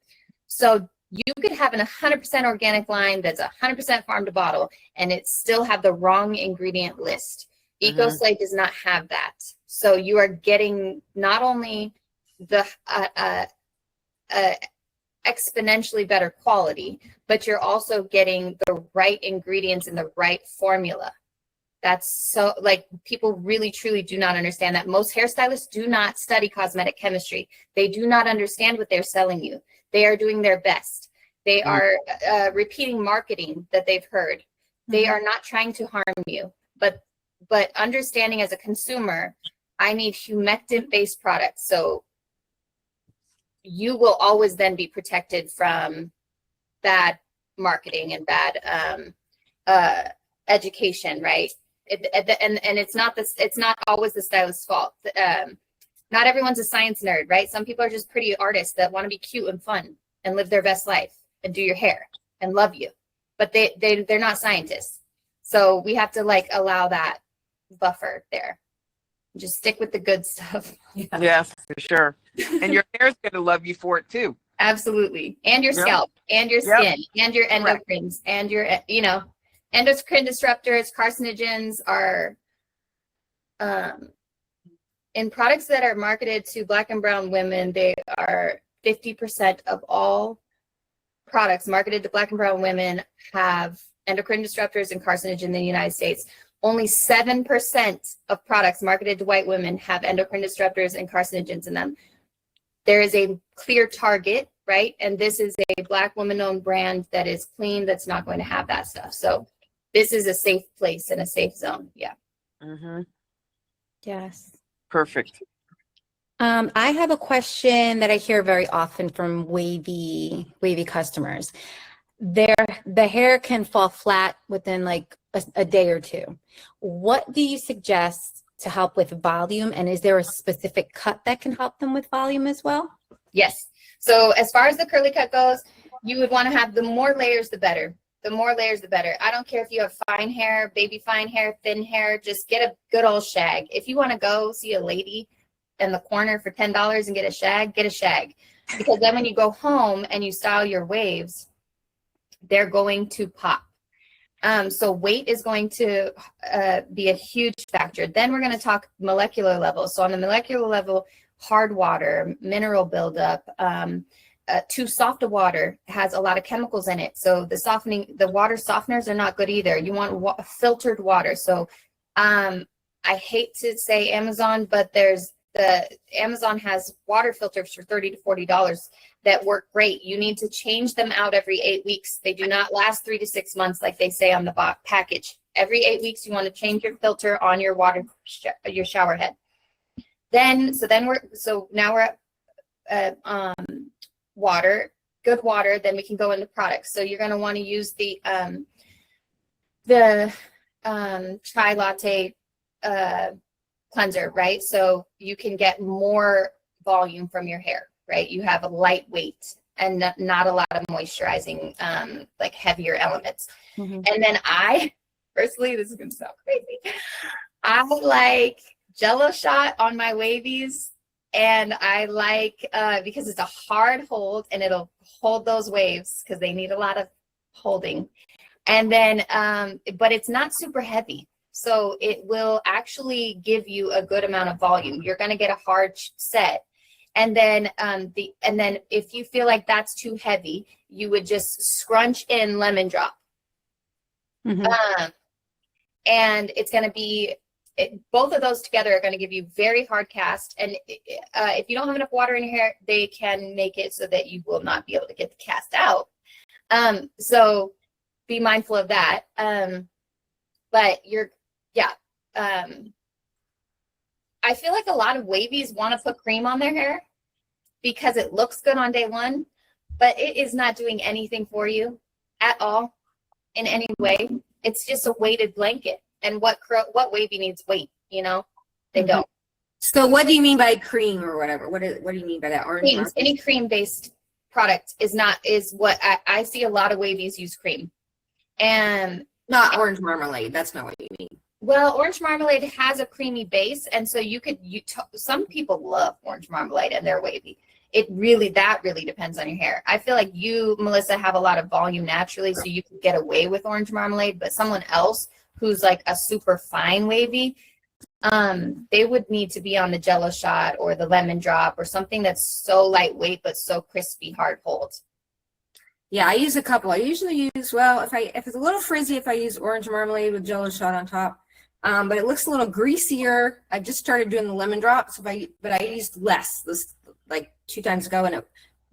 So you could have an 100% organic line that's 100% farm to bottle, and it still have the wrong ingredient list. EcoSlay does not have that. So you are getting not only the exponentially better quality, but you're also getting the right ingredients in the right formula. That's so, like, people really truly do not understand that. Most hairstylists do not study cosmetic chemistry. They do not understand what they're selling you. They are doing their best. They are repeating marketing that they've heard. They are not trying to harm you, but understanding as a consumer, I need humectant-based products. So you will always then be protected from bad marketing and bad education, right? And it's not always the stylist's fault. Not everyone's a science nerd, right? Some people are just pretty artists that want to be cute and fun and live their best life and do your hair and love you, but they're not scientists. So we have to, like, allow that buffer there. Just stick with the good stuff. Yes, for sure. And your hair's going to love you for it too. Absolutely. And your Yep. scalp and your Yep. skin and your Correct. endocrines and your, endocrine disruptors, carcinogens are in products that are marketed to Black and brown women. They are 50% of all products marketed to Black and brown women have endocrine disruptors and carcinogen in the United States. Only 7% of products marketed to white women have endocrine disruptors and carcinogens in them. There is a clear target, right? And this is a Black woman-owned brand that is clean, that's not going to have that stuff. So this is a safe place and a safe zone. Yeah. Mm-hmm. Yes. Perfect. I have a question that I hear very often from wavy customers. The hair can fall flat within like a day or two. What do you suggest to help with volume? And is there a specific cut that can help them with volume as well? Yes. So as far as the curly cut goes, you would want to have the more layers, the better. The more layers, the better. I don't care if you have fine hair, baby fine hair, thin hair, just get a good old shag. If you want to go see a lady in the corner for $10 and get a shag, get a shag. Because then when you go home and you style your waves, they're going to pop. So weight is going to be a huge factor. Then we're going to talk molecular level. So on the molecular level, hard water, mineral buildup, too soft a water has a lot of chemicals in it. So the water softeners are not good either. You want filtered water. So I hate to say Amazon, but Amazon has water filters for $30 to $40 that work great. You need to change them out every 8 weeks. They do not last 3 to 6 months like they say on the package. Every 8 weeks, you want to change your filter on your your shower head. Now we're at water, good water. Then we can go into products. So you're going to want to use the Chai Latte cleanser, right? So you can get more volume from your hair, right? You have a lightweight and not a lot of moisturizing, like heavier elements. Mm-hmm. And then I personally, this is going to sound crazy, I like Jello shot on my wavies. And I like, because it's a hard hold and it'll hold those waves because they need a lot of holding. And then, but it's not super heavy. So it will actually give you a good amount of volume. You're going to get a hard set. And then, if you feel like that's too heavy, you would just scrunch in lemon drop. Mm-hmm. And it's going to be, both of those together are going to give you very hard cast. And if you don't have enough water in your hair, they can make it so that you will not be able to get the cast out. So be mindful of that. But I feel like a lot of wavies want to put cream on their hair because it looks good on day one, but it is not doing anything for you at all in any way. It's just a weighted blanket. And what wavy needs weight, they don't. So what do you mean by cream or whatever? What do you mean by that? Orange Creams, any cream-based product is what I see a lot of wavies use cream. And not orange marmalade. That's not what you mean. Well, orange marmalade has a creamy base, and so some people love orange marmalade and they're wavy. That really depends on your hair. I feel like you, Melissa, have a lot of volume naturally, so you could get away with orange marmalade, but someone else who's like a super fine wavy, they would need to be on the Jello shot or the lemon drop or something that's so lightweight but so crispy, hard hold. Yeah, I use a couple. I usually use, if it's a little frizzy, if I use orange marmalade with Jello shot on top. But it looks a little greasier. I just started doing the lemon drops, but I used less like 2 times ago, and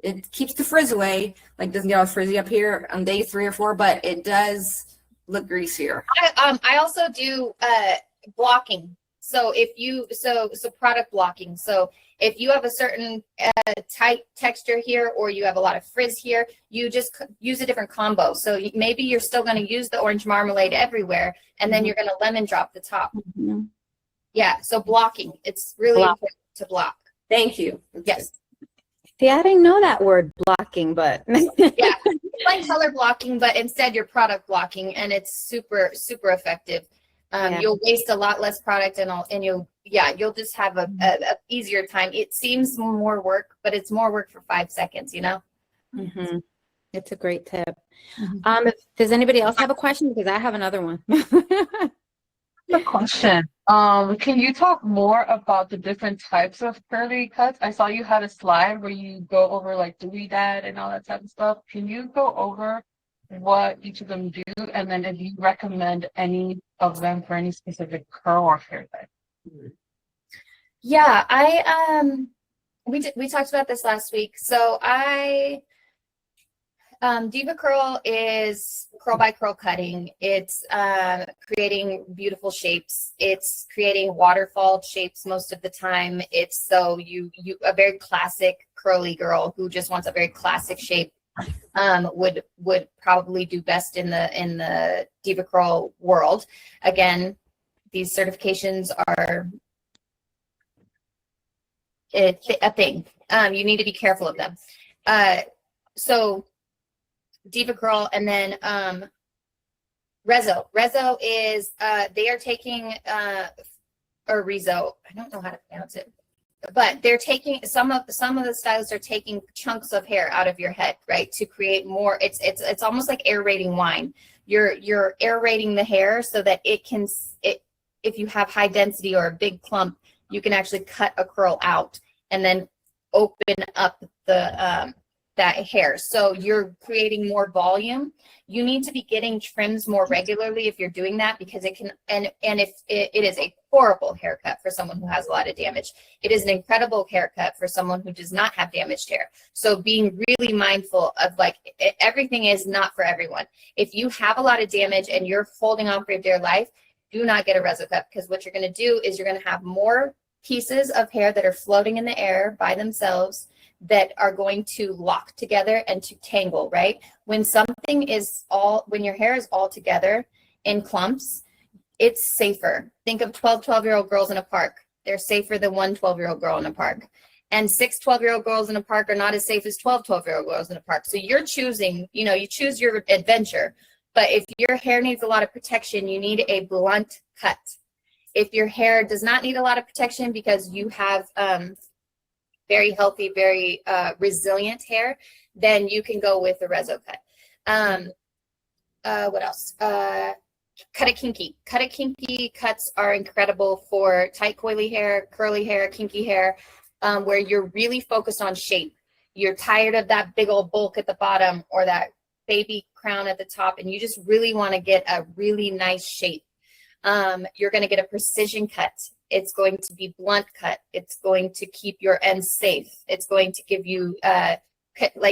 it keeps the frizz away. Like doesn't get all frizzy up here on day 3 or 4, but it does look greasier. I also do blocking. So product blocking. So if you have a certain tight texture here, or you have a lot of frizz here, you just use a different combo. So maybe you're still going to use the orange marmalade everywhere, and then you're going to lemon drop the top. Mm-hmm. Yeah. So blocking, it's really important to block. Thank you. Yes. See, I didn't know that word blocking, but Yeah, it's like color blocking, but instead you're product blocking, and it's super, super effective. You'll waste a lot less product, and yeah, you'll just have a easier time. It seems more work, but it's more work for 5 seconds, you know? Mm-hmm. It's a great tip. Mhm. Does anybody else have a question? Because I have another one. A question. Can you talk more about the different types of curly cuts? I saw you had a slide where you go over like Dewey Dad and all that type of stuff. Can you go over what each of them do, and then if you recommend any of them for any specific curl or hair type? Yeah, we talked about this last week. So Diva Curl is curl by curl cutting. It's creating beautiful shapes. It's creating waterfall shapes most of the time. It's so you a very classic curly girl who just wants a very classic shape would probably do best in the Diva Curl world. Again, these certifications are a thing. You need to be careful of them. So Diva Curl, and then Rezo. Rezo is they are taking or Rezo. I don't know how to pronounce it, but they're taking some of the stylists are taking chunks of hair out of your head, right, to create more. It's almost like aerating wine. You're aerating the hair so that it can if you have high density or a big clump, you can actually cut a curl out and then open up the that hair. So you're creating more volume. You need to be getting trims more regularly if you're doing that, because it can, and if it is a horrible haircut for someone who has a lot of damage. It is an incredible haircut for someone who does not have damaged hair. So being really mindful of like, everything is not for everyone. If you have a lot of damage and you're holding on for dear life, do not get a reso cut, because what you're going to do is you're going to have more pieces of hair that are floating in the air by themselves that are going to lock together and to tangle, right? When when your hair is all together in clumps, it's safer. Think of 12-year-old girls in a park. They're safer than one 12-year-old girl in a park. And 6 12-year-old girls in a park are not as safe as 12-year-old girls in a park. So you're choosing, you choose your adventure. But if your hair needs a lot of protection, you need a blunt cut. If your hair does not need a lot of protection because you have very healthy, very resilient hair, then you can go with the reso cut. What else? Cut a kinky. Cut a kinky cuts are incredible for tight, coily hair, curly hair, kinky hair, where you're really focused on shape. You're tired of that big old bulk at the bottom or that baby crown at the top, and you just really want to get a really nice shape. You're going to get a precision cut. It's going to be blunt cut. It's going to keep your ends safe. It's going to give you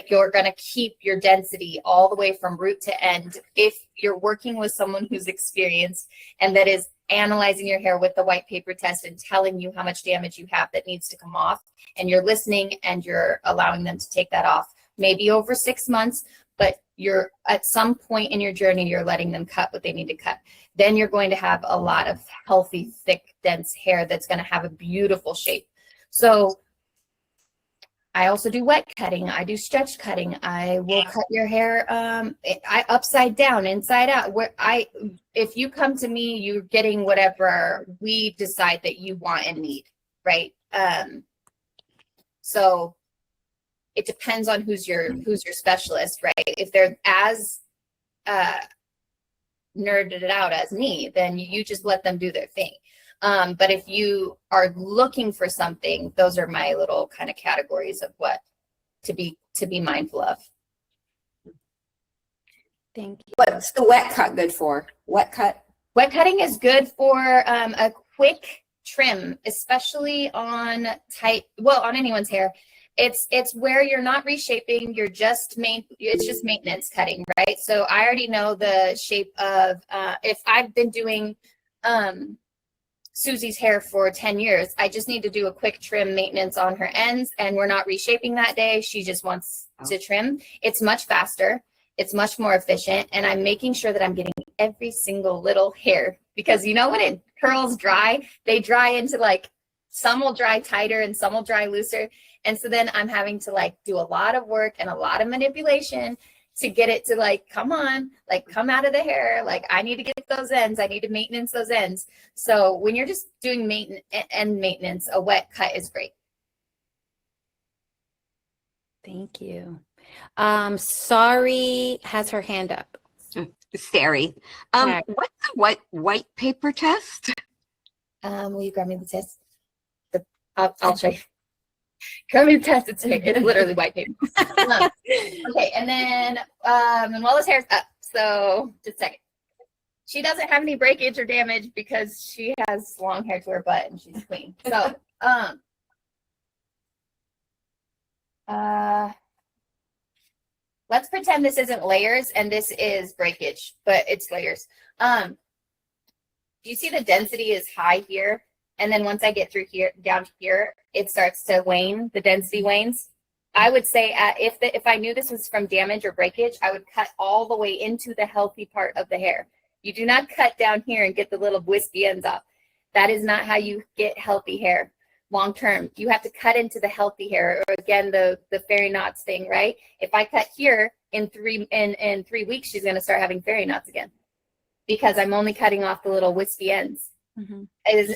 you're going to keep your density all the way from root to end. If you're working with someone who's experienced and that is analyzing your hair with the white paper test and telling you how much damage you have that needs to come off, and you're listening and you're allowing them to take that off, maybe over 6 months, but you're at some point in your journey, you're letting them cut what they need to cut. Then you're going to have a lot of healthy, thick, dense hair that's going to have a beautiful shape. So I also do wet cutting. I do stretch cutting. I will cut your hair I upside down, inside out. If you come to me, you're getting whatever we decide that you want and need, right? So it depends on who's your specialist, right? If they're as nerded out as me, then you just let them do their thing. But if you are looking for something, those are my little kind of categories of what to be mindful of. Thank you. What's the wet cut good for? Wet cut? Wet cutting is good for a quick trim, especially on on anyone's hair. It's where you're not reshaping, it's just maintenance cutting, right? So I already know the shape of, if I've been doing Susie's hair for 10 years, I just need to do a quick trim maintenance on her ends, and we're not reshaping that day. She just wants to trim. It's much faster. It's much more efficient. And I'm making sure that I'm getting every single little hair, because when it curls dry, they dry into some will dry tighter and some will dry looser. And so then I'm having to do a lot of work and a lot of manipulation to get it to like, come on, like come out of the hair. Like I need to get those ends. I need to maintenance those ends. So when you're just doing maintenance, a wet cut is great. Thank you. Sorry has her hand up. Sari, Hi. what's the white paper test? Will you grab me the test? I'll show you. Grab me the test. It's literally white paper. Okay, and then Manuela's hair's up. So just a second. She doesn't have any breakage or damage because she has long hair to her butt and she's clean. So let's pretend this isn't layers and this is breakage, but it's layers. Do you see the density is high here? And then once I get through here, down here, it starts to wane, the density wanes. I would say if I knew this was from damage or breakage, I would cut all the way into the healthy part of the hair. You do not cut down here and get the little wispy ends off. That is not how you get healthy hair long term. You have to cut into the healthy hair, or again, the fairy knots thing, right? If I cut here in 3 weeks, she's gonna start having fairy knots again because I'm only cutting off the little wispy ends. Mm-hmm.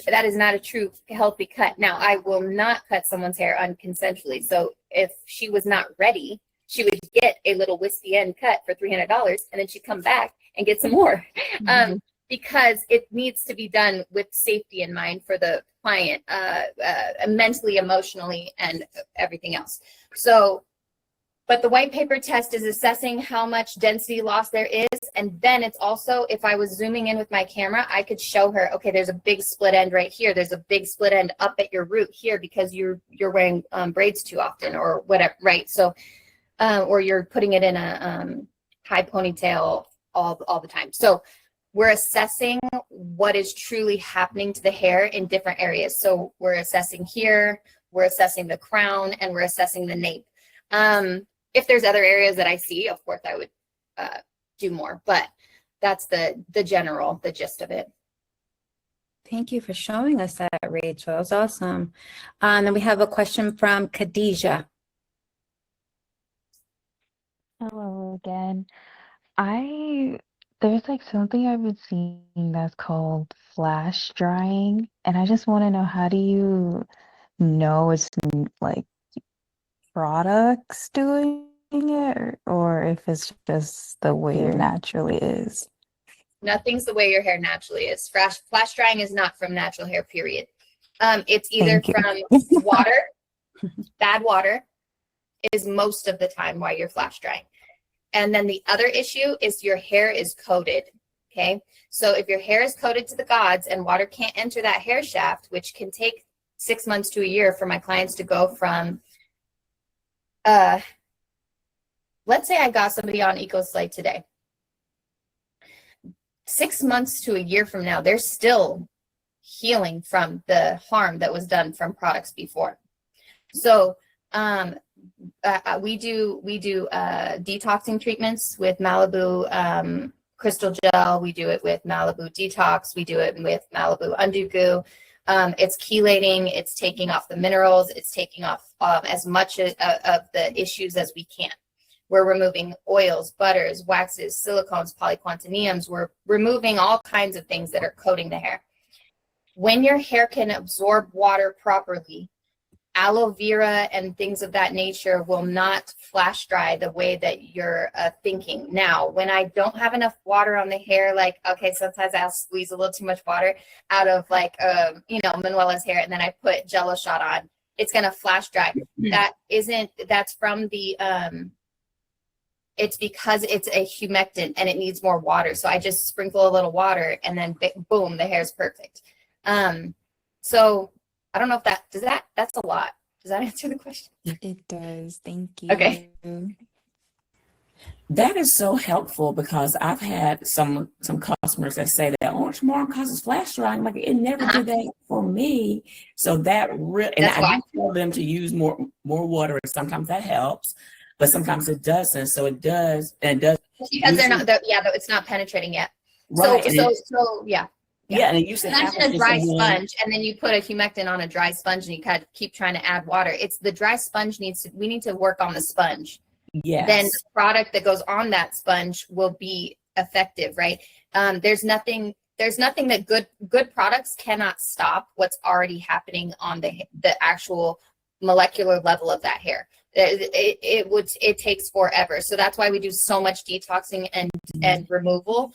That is not a true healthy cut. Now, I will not cut someone's hair unconsensually. So if she was not ready, she would get a little wispy end cut for $300, and then she'd come back and get some more. Mm-hmm. Because it needs to be done with safety in mind for the client, mentally, emotionally, and everything else. So, but the white paper test is assessing how much density loss there is. And then it's also, if I was zooming in with my camera, I could show her, okay, there's a big split end right here. There's a big split end up at your root here because you're wearing braids too often or whatever, right? So, or you're putting it in a high ponytail all the time. So we're assessing what is truly happening to the hair in different areas. So we're assessing here, we're assessing the crown, and we're assessing the nape. If there's other areas that I see, of course I would do more, but that's the gist of it. Thank you for showing us that, Rachel. That was awesome. And then we have a question from Khadijah. Hello again. There's like something I've been seeing that's called flash drying, and I just want to know, how do you know it's like products doing it, or if it's just the way it naturally is? Nothing's the way your hair naturally is. Flash drying is not from natural hair, period. It's either from water, bad water is most of the time why you're flash drying. And then the other issue is your hair is coated, okay? So if your hair is coated to the gods and water can't enter that hair shaft, which can take 6 months to a year for my clients to go from, let's say I got somebody on EcoSlate today. 6 months to a year from now, they're still healing from the harm that was done from products before. So we do detoxing treatments with Malibu crystal gel. We do it with Malibu detox. We do it with Malibu undo goo. It's chelating. It's taking off the minerals. It's taking off as much of the issues as we can. We're removing oils, butters, waxes, silicones, polyquantaniums. We're removing all kinds of things that are coating the hair. When your hair can absorb water properly, aloe vera and things of that nature will not flash dry the way that you're thinking. Now, when I don't have enough water on the hair, like, okay, sometimes I'll squeeze a little too much water out of like, Manuela's hair, and then I put Jello shot on, it's going to flash dry. That's from the, it's because it's a humectant and it needs more water. So I just sprinkle a little water and then boom, the hair's perfect. So I don't know if that's a lot. Does that answer the question? It does. Thank you. Okay. That is so helpful, because I've had some customers that say that orange marm causes flash drying. Like, it never did that for me. So that really, and I do tell them to use more water, and sometimes that helps, but sometimes it doesn't. So it does, and it does because they're not. It's not penetrating yet. Right. So yeah. Yeah, and it used to happen. Imagine a dry sponge, and then you put a humectant on a dry sponge, and you kind of keep trying to add water. It's the dry sponge we need to work on the sponge. then Yes. the product that goes on that sponge will be effective, right? There's nothing that good products cannot stop what's already happening on the actual molecular level of that hair. It takes forever. So that's why we do so much detoxing and removal,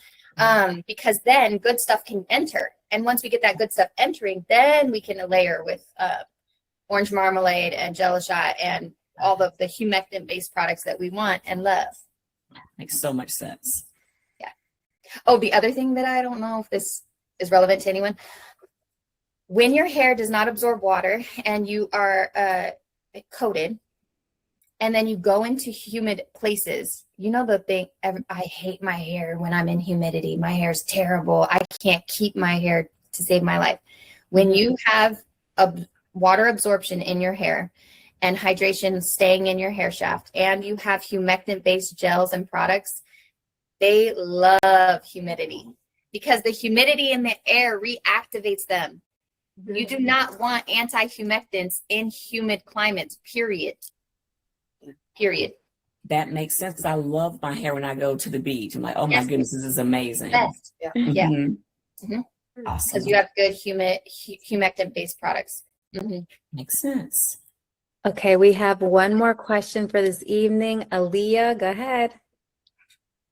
because then good stuff can enter. And once we get that good stuff entering, then we can layer with orange marmalade and Jello shot and all of the humectant based products that we want and love. Makes so much sense. Yeah. Oh, the other thing that I don't know if this is relevant to anyone, when your hair does not absorb water and you are coated, and then you go into humid places, you know the thing, I hate my hair when I'm in humidity. My hair is terrible. I can't keep my hair to save my life. When you have water absorption in your hair and hydration staying in your hair shaft, and you have humectant-based gels and products, they love humidity because the humidity in the air reactivates them. You do not want anti-humectants in humid climates, period. That makes sense because I love my hair when I go to the beach. I'm like, oh my goodness, this is amazing. Best. Yeah. Mhm. Because Awesome. you have good humectant-based products. Makes sense. Okay, we have one more question for this evening. Aaliyah, go ahead.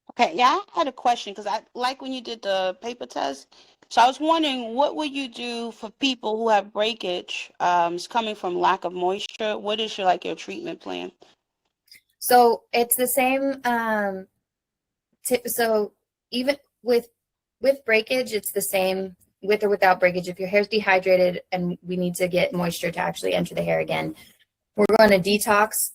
Okay, yeah, I had a question because I like when you did the paper test. So I was wondering, what would you do for people who have breakage, it's coming from lack of moisture? What is your treatment plan? So it's the same. So even with breakage, it's the same with or without breakage. If your hair's dehydrated and we need to get moisture to actually enter the hair again, we're going to detox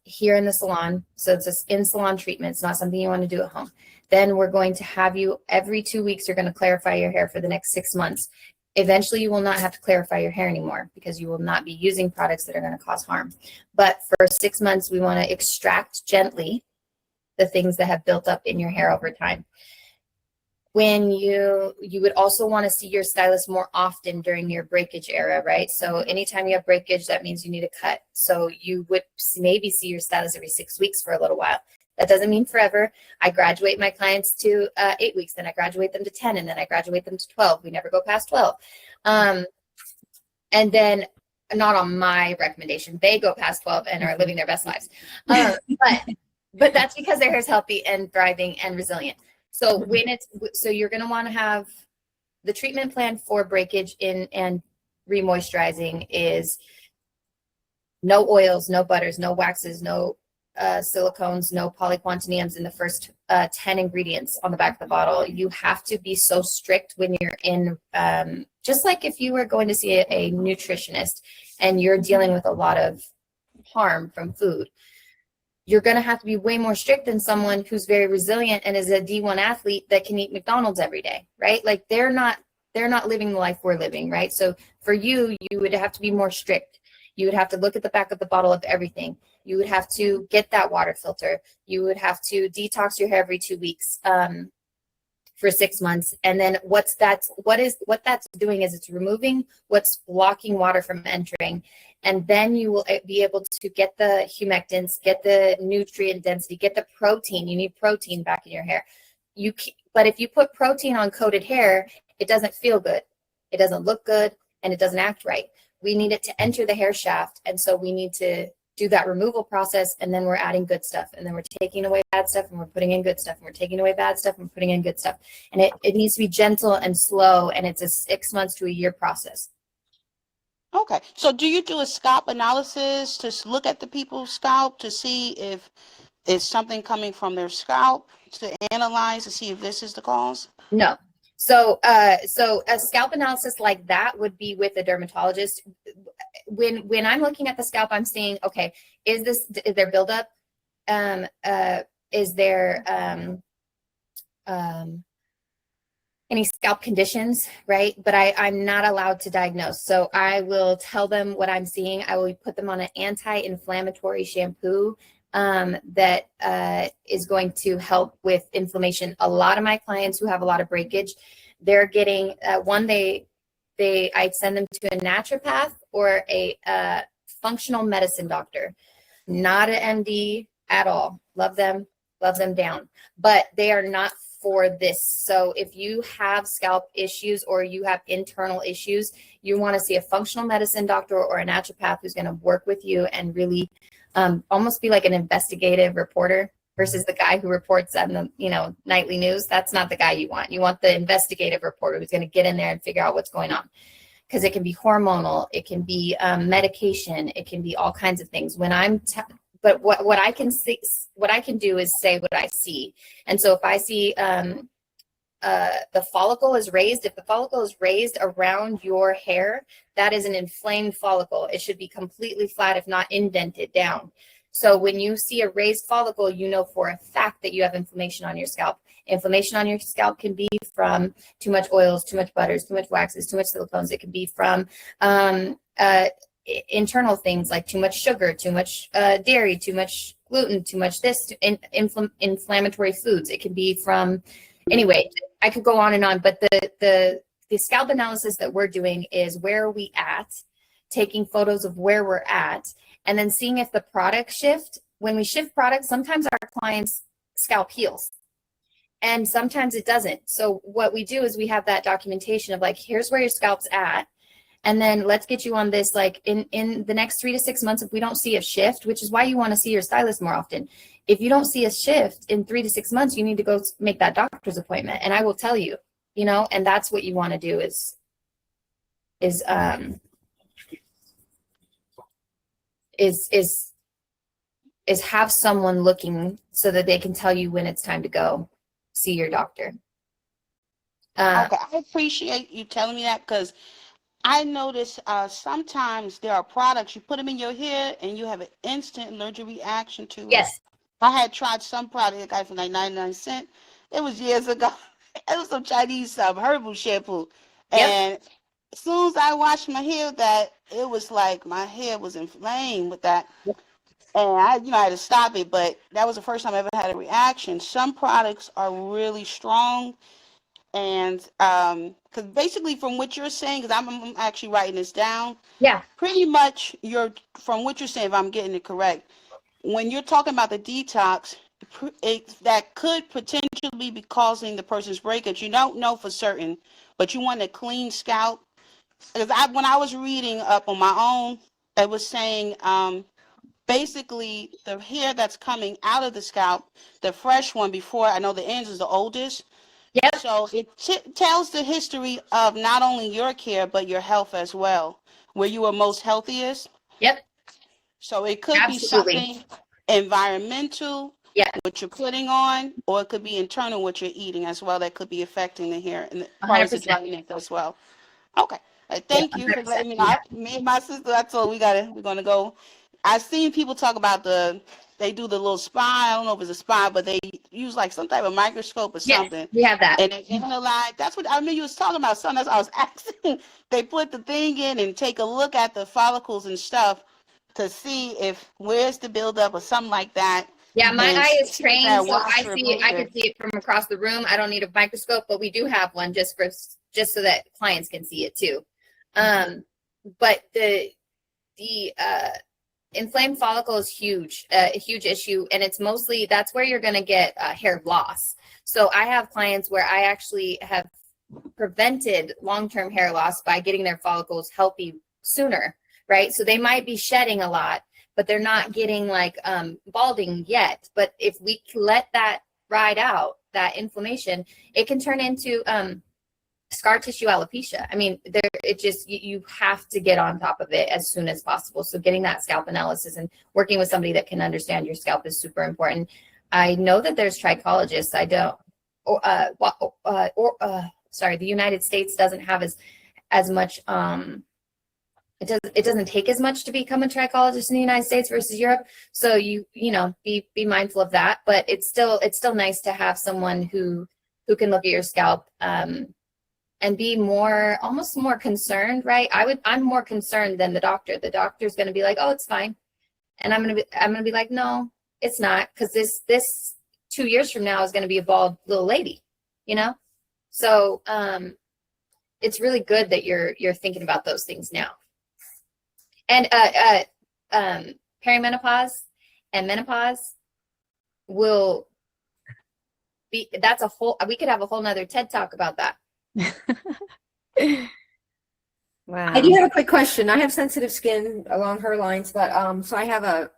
here in the salon. So it's an in-salon treatment. It's not something you want to do at home. Then we're going to have you every 2 weeks, you're going to clarify your hair for the next 6 months. Eventually, you will not have to clarify your hair anymore because you will not be using products that are going to cause harm. But for 6 months, we want to extract gently the things that have built up in your hair over time. When you would also want to see your stylist more often during your breakage era, right? So anytime you have breakage, that means you need a cut. So you would maybe see your stylist every 6 weeks for a little while. That doesn't mean forever. I graduate my clients to 8 weeks, then I graduate them to 10, and then I graduate them to 12. We never go past 12. And then, not on my recommendation, they go past 12 and are living their best lives. But that's because their hair's healthy and thriving and resilient. So so you're going to want to have the treatment plan for breakage and remoisturizing is no oils, no butters, no waxes, no silicones, no polyquantoniums in the first 10 ingredients on the back of the bottle. You have to be so strict when you're in, just like if you were going to see a nutritionist and you're dealing with a lot of harm from food, you're going to have to be way more strict than someone who's very resilient and is a D1 athlete that can eat McDonald's every day, right? Like they're not living the life we're living, right? So for you would have to be more strict. You would have to look at the back of the bottle of everything. You would have to get that water filter. You would have to detox your hair every 2 weeks for 6 months. And then what that's doing is it's removing what's blocking water from entering. And then you will be able to get the humectants, get the nutrient density, get the protein. You need protein back in your hair. But if you put protein on coated hair, it doesn't feel good. It doesn't look good, and it doesn't act right. We need it to enter the hair shaft. And so we need to do that removal process, and then we're adding good stuff, and then we're taking away bad stuff, and we're putting in good stuff, and we're taking away bad stuff, and we're putting in good stuff. And it needs to be gentle and slow, and it's a 6 months to a year process. Okay, so do you do a scalp analysis to look at the people's scalp to see if it's something coming from their scalp to analyze to see if this is the cause? No. So a scalp analysis like that would be with a dermatologist. When I'm looking at the scalp, I'm seeing, okay, is there buildup? Is there any scalp conditions, right? But I'm not allowed to diagnose. So I will tell them what I'm seeing. I will put them on an anti-inflammatory shampoo that is going to help with inflammation. A lot of my clients who have a lot of breakage, they're getting I send them to a naturopath or a functional medicine doctor. Not an MD at all. Love them down. But they are not for this. So if you have scalp issues or you have internal issues, you want to see a functional medicine doctor or a naturopath who's going to work with you and really almost be like an investigative reporter versus the guy who reports on the nightly news. That's not the guy you want. You want the investigative reporter who's going to get in there and figure out what's going on. Because it can be hormonal, it can be medication, it can be all kinds of things. But what I can see, what I can do is say what I see. And so if I see the follicle is raised, if the follicle is raised around your hair, that is an inflamed follicle. It should be completely flat, if not indented down. So when you see a raised follicle, you know for a fact that you have inflammation on your scalp. Inflammation on your scalp can be from too much oils, too much butters, too much waxes, too much silicones. It can be from internal things like too much sugar, too much dairy, too much gluten, too much this, inflammatory foods. It can be from, anyway, I could go on and on, but the scalp analysis that we're doing is where are we at, taking photos of where we're at, and then seeing if the products shift. When we shift products, sometimes our clients' scalp heals. And sometimes it doesn't. So what we do is we have that documentation of like, here's where your scalp's at. And then let's get you on this, like in the next 3 to 6 months, if we don't see a shift, which is why you want to see your stylist more often. If you don't see a shift in 3 to 6 months, you need to go make that doctor's appointment. And I will tell you, and that's what you want to do is have someone looking so that they can tell you when it's time to go see your doctor. Okay, I appreciate you telling me that because I notice sometimes there are products, you put them in your hair and you have an instant allergic reaction to it. Yes. I had tried some product that got for like 99¢. It was years ago. It was some Chinese herbal shampoo. Yep. And as soon as I washed my hair with that, it was like my hair was inflamed with that. And I had to stop it, but that was the first time I ever had a reaction. Some products are really strong. And because basically from what you're saying, because I'm actually writing this down. Yeah. Pretty much from what you're saying, if I'm getting it correct, when you're talking about the detox, that could potentially be causing the person's breakage. You don't know for certain, but you want a clean scalp. Because when I was reading up on my own, it was saying basically the hair that's coming out of the scalp, the fresh one before, I know the ends is the oldest. Yep. So it tells the history of not only your care, but your health as well, where you were most healthiest. Yep. So it could Absolutely. be something environmental, yeah, what you're putting on, or it could be internal, what you're eating as well. That could be affecting the hair and the parts of 100%. dryness as well. Okay. Thank you for letting me know. Yeah. Me and my sister, I told we're gonna go. I've seen people talk about they do the little spy. I don't know if it's a spy, but they use like some type of microscope or something. Yes, we have that. And they analyze. That's what I mean. You was talking about something. That's what I was asking. They put the thing in and take a look at the follicles and stuff to see if where's the buildup or something like that. Yeah, my And eye is see if trained, that so wash I see it. I remove can see it from across the room. I don't need a microscope, but we do have one just so that clients can see it too. But the inflamed follicle is huge, a huge issue, and it's mostly that's where you're going to get hair loss. So I have clients where I actually have prevented long-term hair loss by getting their follicles healthy sooner, right? So they might be shedding a lot, but they're not getting like balding yet. But if we let that ride out, that inflammation, it can turn into scar tissue alopecia. I mean, you have to get on top of it as soon as possible. So getting that scalp analysis and working with somebody that can understand your scalp is super important. I know that there's trichologists. I don't, sorry, the United States doesn't have as much, it doesn't take as much to become a trichologist in the United States versus Europe. So be mindful of that, but it's still nice to have someone who can look at your scalp, and be almost more concerned, right? I'm more concerned than the doctor. The doctor's going to be like, oh, it's fine. And I'm going to be like, no, it's not. Cause this 2 years from now is going to be a bald little lady, So, it's really good that you're thinking about those things now. And, perimenopause and menopause will be, that's a whole, we could have a whole nother TED talk about that. Wow. I do have a quick question. I have sensitive skin along her lines, but so I have a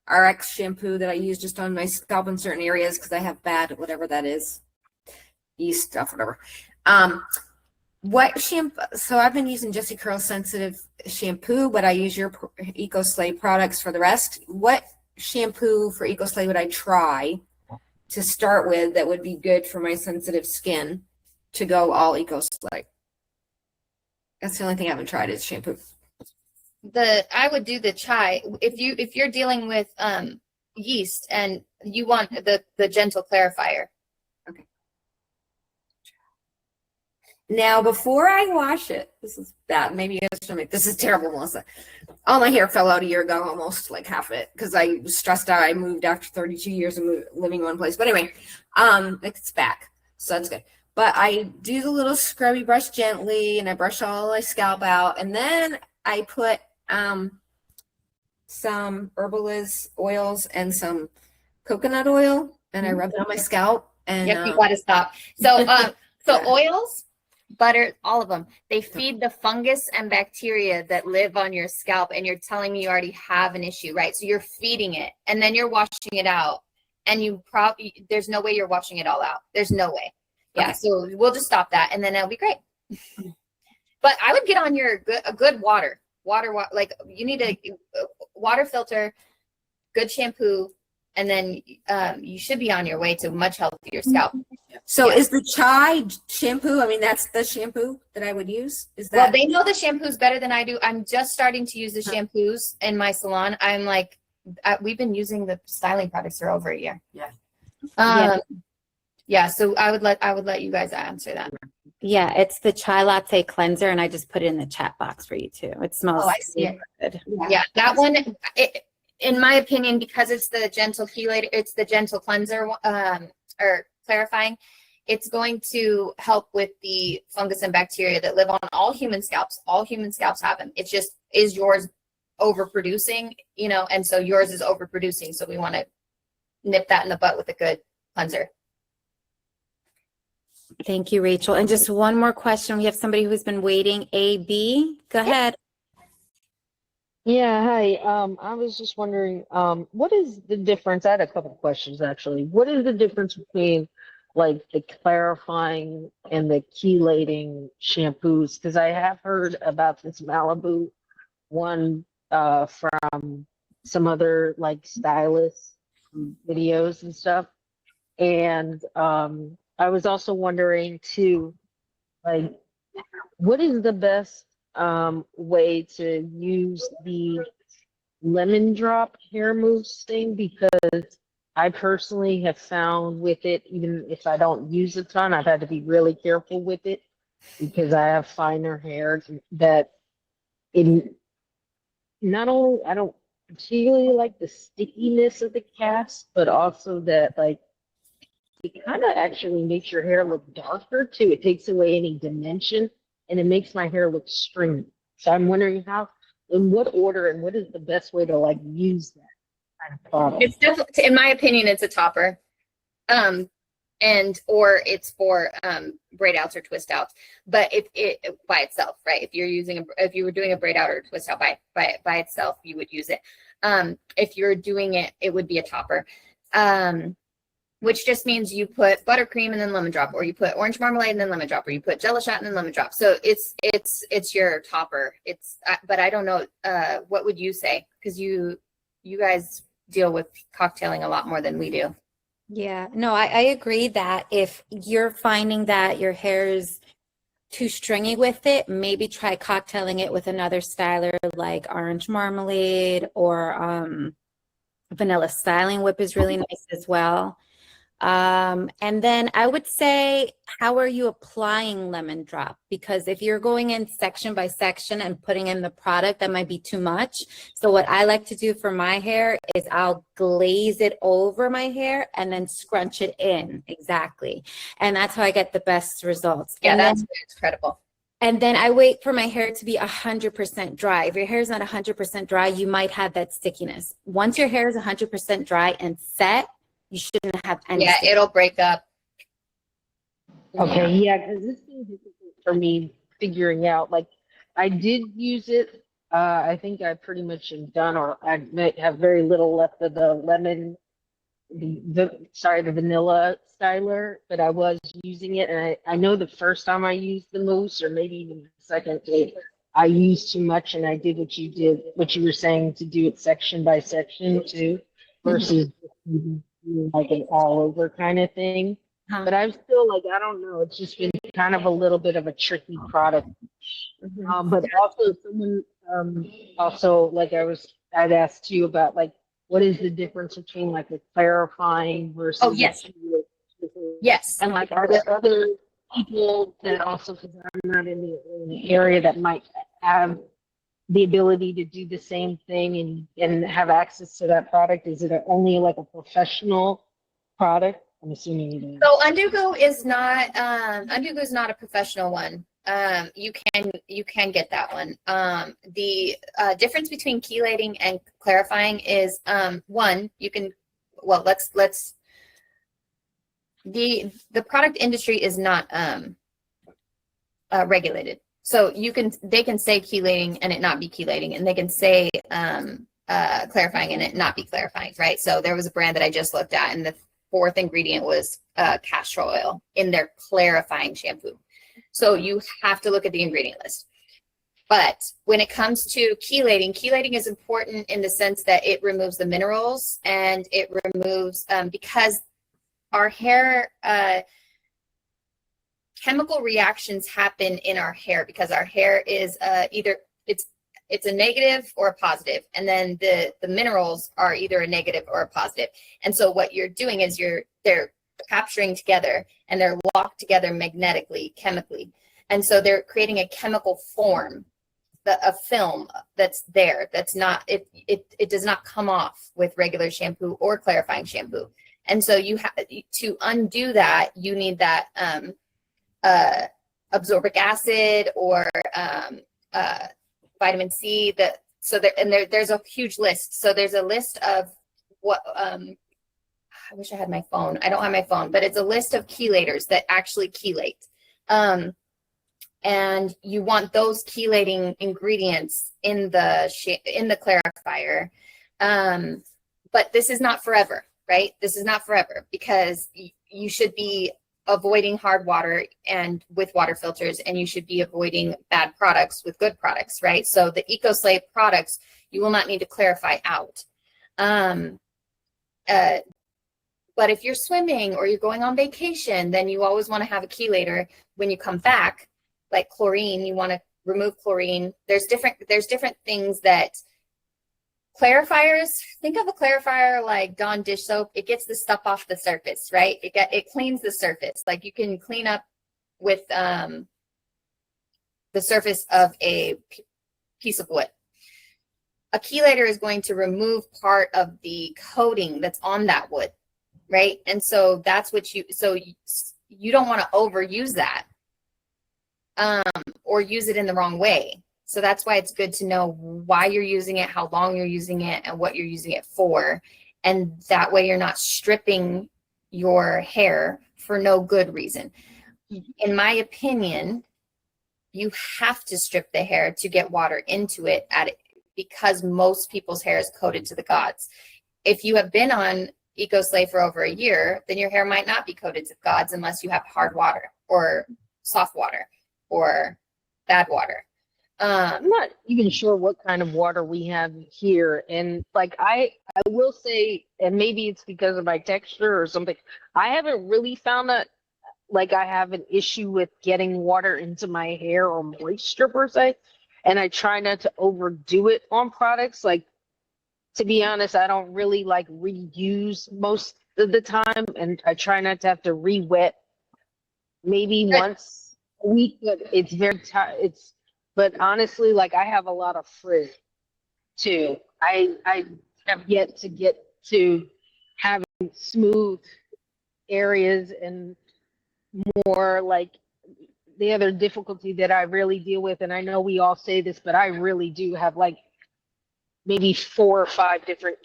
RX shampoo that I use just on my scalp in certain areas because I have bad whatever that is, yeast stuff, whatever. What shampoo? So I've been using Jessie Curl sensitive shampoo, but I use your EcoSlay products for the rest. What shampoo for EcoSlay would I try to start with that would be good for my sensitive skin to go all EcoSlay? That's the only thing I haven't tried is shampoo. I would do the chai if you're dealing with yeast and you want the gentle clarifier. Okay. Now before I wash it, this is bad. Maybe this is terrible, Melissa. All my hair fell out a year ago, almost like half of it, because I was stressed out. I moved after 32 years of living in one place. But anyway, it's back, so that's good. But I do the little scrubby brush gently, and I brush all my scalp out, and then I put some Herbaliz oils and some coconut oil, and I rub it on my scalp. And Yep, you gotta stop. So oils, butter, all of them, they feed the fungus and bacteria that live on your scalp, and you're telling me you already have an issue, right? So you're feeding it, and then you're washing it out, and you probably, there's no way you're washing it all out. There's no way. Yeah, okay. So we'll just stop that, and then it'll be great. But I would get on a good water, like you need a water filter, good shampoo, and then you should be on your way to much healthier scalp. So is the chai shampoo, I mean, that's the shampoo that I would use? Is that? Well, they know the shampoos better than I do. I'm just starting to use the shampoos in my salon. I'm like, we've been using the styling products for over a year. Yeah. Yeah, so I would let you guys answer that. Yeah, it's the chai latte cleanser, and I just put it in the chat box for you too. It smells. Oh, I see it. Good. Yeah, that one, in my opinion, because it's the gentle chelator, it's the gentle cleanser or clarifying, it's going to help with the fungus and bacteria that live on all human scalps. All human scalps have them. It's just, is yours overproducing, and so yours is overproducing. So we want to nip that in the butt with a good cleanser. Thank you, Rachel. And just one more question. We have somebody who's been waiting. AB, go ahead. Yeah, hi. I was just wondering, what is the difference? I had a couple of questions actually. What is the difference between like the clarifying and the chelating shampoos? Because I have heard about this Malibu one from some other like stylist videos and stuff. And I was also wondering too, like, what is the best way to use the lemon drop hair mousse thing? Because I personally have found with it, even if I don't use a ton, I've had to be really careful with it because I have finer hair that it not only, I don't particularly like the stickiness of the cast, but also that like it kind of actually makes your hair look darker too. It takes away any dimension and it makes my hair look stringy. So I'm wondering how, in what order, and what is the best way to like use that kind of product? It's definitely, in my opinion, it's a topper, or it's for braid outs or twist outs. But if it by itself, right? If you were doing a braid out or a twist out by itself, you would use it. If you're doing it, it would be a topper. Which just means you put buttercream and then lemon drop, or you put orange marmalade and then lemon drop, or you put Jello shot and then lemon drop. So it's your topper. But I don't know. What would you say? Because you guys deal with cocktailing a lot more than we do. Yeah, no, I agree that if you're finding that your hair is too stringy with it, maybe try cocktailing it with another styler like orange marmalade, or vanilla styling whip is really nice as well. And then I would say, how are you applying lemon drop? Because if you're going in section by section and putting in the product, that might be too much. So what I like to do for my hair is I'll glaze it over my hair and then scrunch it in. Exactly. And that's how I get the best results. Yeah, and that's incredible. And then I wait for my hair to be 100% dry. If your hair is not 100% dry, you might have that stickiness. Once your hair is 100% dry and set, you shouldn't have any. Yeah, it'll break up. Okay, yeah, because it's been difficult for me figuring out. Like, I did use it. I think I pretty much am done, or I might have very little left of the lemon, the vanilla styler, but I was using it, and I know the first time I used the mousse, or maybe even the second day, I used too much, and I did what you did, what you were saying, to do it section by section too, versus like an all over kind of thing. But I'm still like, I don't know. It's just been kind of a little bit of a tricky product. But also someone, also like I'd asked you about like, what is the difference between like a clarifying versus Oh, yes. Yes. and like, are there other people that also, because I'm not in the area, that might have the ability to do the same thing and have access to that product? Is it only like a professional product? I'm assuming it is. So Undugo is not a professional one. You can get that one. The difference between chelating and clarifying is one, you can, well, let's the product industry is not regulated. So they can say chelating and it not be chelating, and they can say clarifying and it not be clarifying, right? So there was a brand that I just looked at, and the fourth ingredient was castor oil in their clarifying shampoo. So you have to look at the ingredient list. But when it comes to chelating is important in the sense that it removes the minerals, and it removes, because our hair, chemical reactions happen in our hair because our hair is either it's a negative or a positive, and then the minerals are either a negative or a positive. And so what you're doing is they're capturing together, and they're locked together magnetically, chemically, and so they're creating a chemical form, a film that's there. That's not it does not come off with regular shampoo or clarifying shampoo. And so you have to undo that. You need that absorbic acid or vitamin C. There's a huge list. So there's a list of what I wish I had my phone. I don't have my phone, but it's a list of chelators that actually chelate. And you want those chelating ingredients in the clarifier. But this is not forever, right? This is not forever, because you should be avoiding hard water and with water filters, and you should be avoiding bad products with good products, right? So the EcoSlave products, you will not need to clarify out. But if you're swimming or you're going on vacation, then you always want to have a chelator when you come back, like chlorine. You want to remove chlorine. There's different things that clarifiers, think of a clarifier like Dawn dish soap. It gets the stuff off the surface, right? It cleans the surface. Like you can clean up with the surface of a piece of wood. A chelator is going to remove part of the coating that's on that wood, right? And so that's what you don't want to overuse that or use it in the wrong way. So that's why it's good to know why you're using it, how long you're using it, and what you're using it for. And that way you're not stripping your hair for no good reason. In my opinion, you have to strip the hair to get water into it because most people's hair is coated to the gods. If you have been on EcoSlave for over a year, then your hair might not be coated to the gods unless you have hard water or soft water or bad water. I'm not even sure what kind of water we have here. And like, I will say, and maybe it's because of my texture or something, I haven't really found that like I have an issue with getting water into my hair or moisture per se. And I try not to overdo it on products. Like, to be honest, I don't really like reuse most of the time. And I try not to have to re-wet maybe once a week, but it's very but honestly, like I have a lot of frizz too. I have yet to get to having smooth areas and more like difficulty that I really deal with, and I know we all say this, but I really do have like maybe 4 or 5 different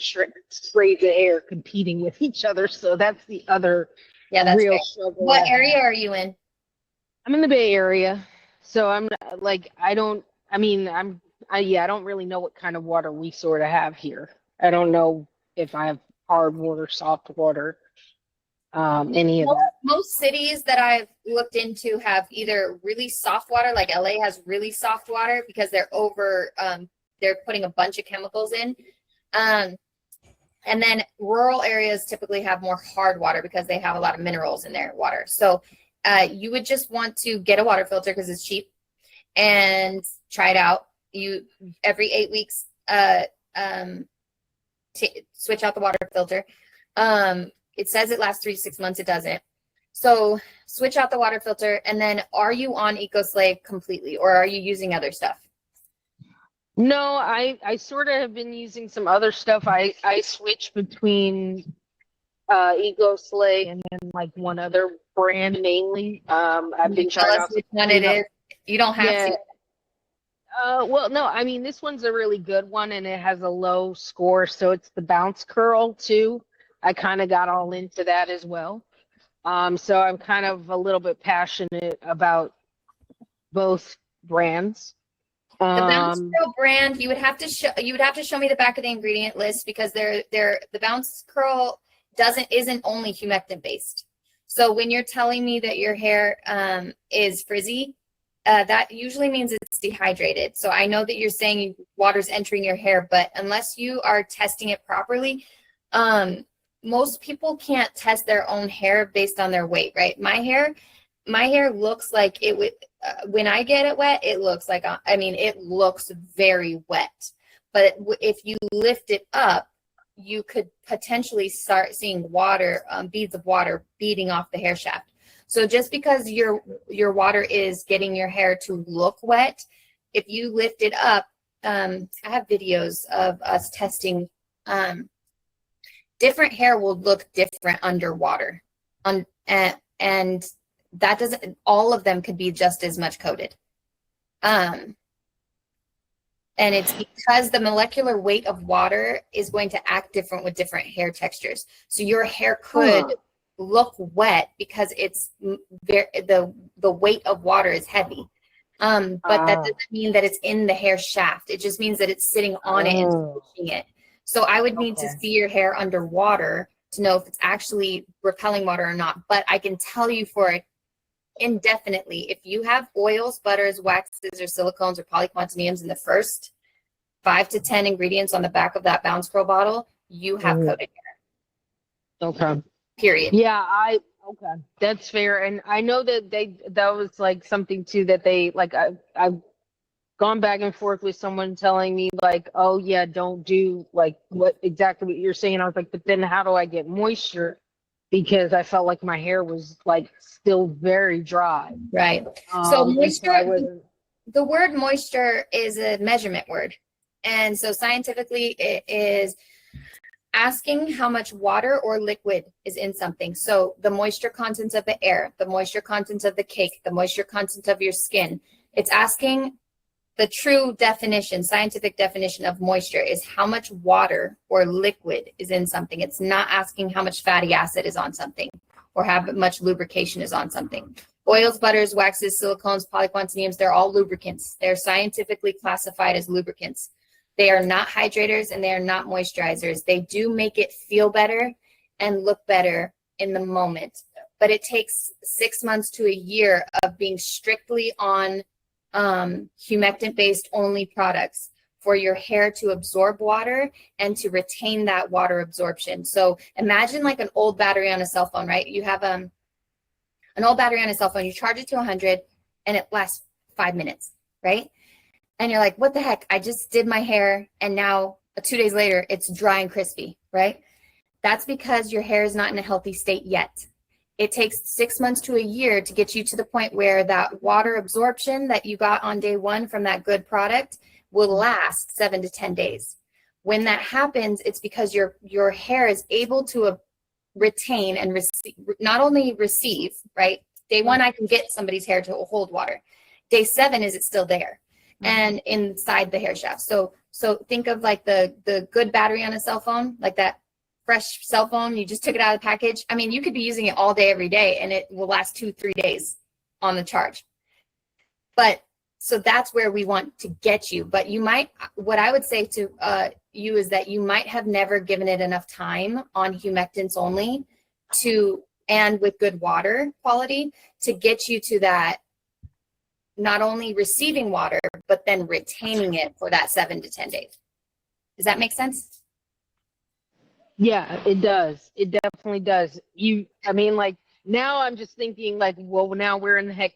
braids of hair competing with each other. So that's the other That's real great. struggle. What area are you in? I'm in the Bay Area, so I'm like I don't. I mean, I don't really know what kind of water we sort of have here. I don't know if I have hard water, soft water, any of that. Most cities that I've looked into have either really soft water, like LA has really soft water because they're putting a bunch of chemicals in. And then rural areas typically have more hard water because they have a lot of minerals in their water. So you would just want to get a water filter because it's cheap and try it out. You every 8 weeks switch out the water filter. It says it lasts 3 to 6 months. It doesn't. So switch out the water filter. And then are you on EcoSlave completely or are you using other stuff? No, I sort of have been using some other stuff. I switch between EcoSlay and then like one other brand mainly. I've been trying out which one it is. You don't have to. Well, no, I mean this one's a really good one and it has a low score, so it's the Bounce Curl too. I kind of got all into that as well. So I'm kind of a little bit passionate about both brands. The Bounce Curl brand, you would have to show me the back of the ingredient list because the Bounce Curl isn't only humectant based. So when you're telling me that your hair is frizzy, that usually means it's dehydrated. So I know that you're saying water's entering your hair, but unless you are testing it properly, most people can't test their own hair based on their weight, right? My hair looks like it would, when I get it wet, it looks like, it looks very wet. But if you lift it up, you could potentially start seeing water, beads of water beading off the hair shaft. So just because your water is getting your hair to look wet, if you lift it up, I have videos of us testing, different hair will look different underwater. And that doesn't, all of them could be just as much coated. And it's because the molecular weight of water is going to act different with different hair textures. So your hair could look wet because it's the weight of water is heavy. But that doesn't mean that it's in the hair shaft. It just means that it's sitting on it and pushing it. So I would need to see your hair underwater to know if it's actually repelling water or not. But I can tell you for it indefinitely, if you have oils, butters, waxes, or silicones or polyquantoniums in the first 5 to 10 ingredients on the back of that Bounce Curl bottle, you have coated hair. Okay. Period. Yeah, okay. That's fair. And I know that that was like something too that they like I've gone back and forth with someone telling me like, oh yeah, don't do like what you're saying. I was like, but then how do I get moisture? Because I felt like my hair was like still very dry. Right. So moisture, the word moisture is a measurement word. And so scientifically it is asking how much water or liquid is in something. So the moisture content of the air, the moisture content of the cake, the moisture content of your skin. It's asking the true definition, scientific definition of moisture is how much water or liquid is in something. It's not asking how much fatty acid is on something or how much lubrication is on something. Oils, butters, waxes, silicones, polyquantoniums, they're all lubricants. They're scientifically classified as lubricants. They are not hydrators and they are not moisturizers. They do make it feel better and look better in the moment, but it takes 6 months to a year of being strictly on humectant-based only products for your hair to absorb water and to retain that water absorption. So imagine like an old battery on a cell phone, right? You have an old battery on a cell phone, you charge it to 100 and it lasts 5 minutes, right? And you're like, what the heck? I just did my hair and now 2 days later, it's dry and crispy, right? That's because your hair is not in a healthy state yet. It takes 6 months to a year to get you to the point where that water absorption that you got on day one from that good product will last 7 to 10 days. When that happens, it's because your hair is able to retain and receive, not only receive, right? Day one, I can get somebody's hair to hold water. Day 7, is it still there and inside the hair shaft? So think of like the good battery on a cell phone, like that fresh cell phone. You just took it out of the package. I mean, you could be using it all day, every day, and it will last 2-3 days on the charge. But so that's where we want to get you. But you might, what I would say to you is that you might have never given it enough time on humectants only and with good water quality to get you to that, not only receiving water, but then retaining it for that 7 to 10 days. Does that make sense? Yeah, it does. It definitely does. I mean, like, now I'm just thinking, like, well, now where in the heck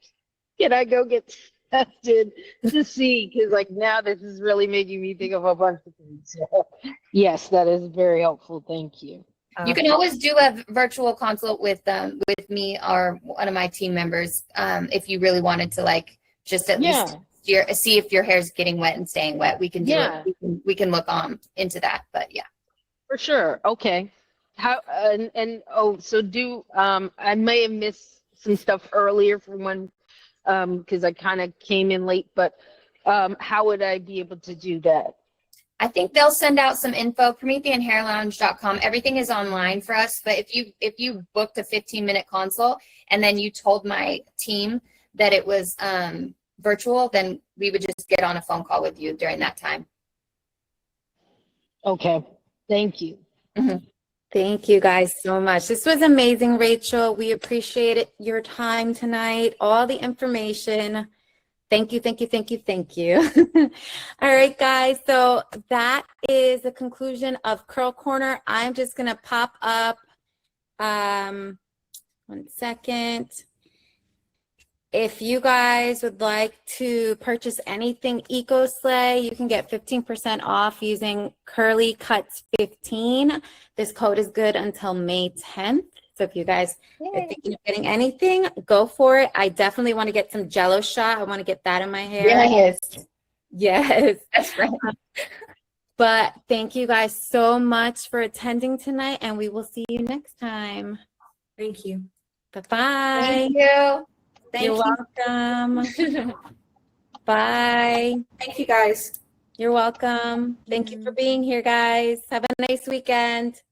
can I go get tested to see? Because, like, now this is really making me think of a bunch of things. So, yes, that is very helpful. Thank you. You can always do a virtual consult with me or one of my team members if you really wanted to, like, just at least see if your hair's getting wet and staying wet. We can do it. We can look into that. But yeah. For sure. Okay. How so I may have missed some stuff earlier from when because I kind of came in late, but how would I be able to do that? I think they'll send out some info, PrometheanHairLounge.com. Everything is online for us, but if you booked a 15-minute consult and then you told my team that it was virtual, then we would just get on a phone call with you during that time. Okay. Thank you. Mm-hmm. Thank you guys so much. This was amazing, Rachel. We appreciate your time tonight, all the information. Thank you, thank you, thank you, thank you. All right, guys. So that is the conclusion of Curl Corner. I'm just going to pop up 1 second. If you guys would like to purchase anything EcoSlay, you can get 15% off using Curly Cuts 15. This code is good until May 10th. So if you guys are thinking of getting anything, go for it. I definitely want to get some Jello shot. I want to get that in my hair. Yes. That's right. But thank you guys so much for attending tonight, and we will see you next time. Thank you. Bye-bye. Thank you. You're welcome. Bye. Thank you, guys. You're welcome. Thank you for being here, guys. Have a nice weekend.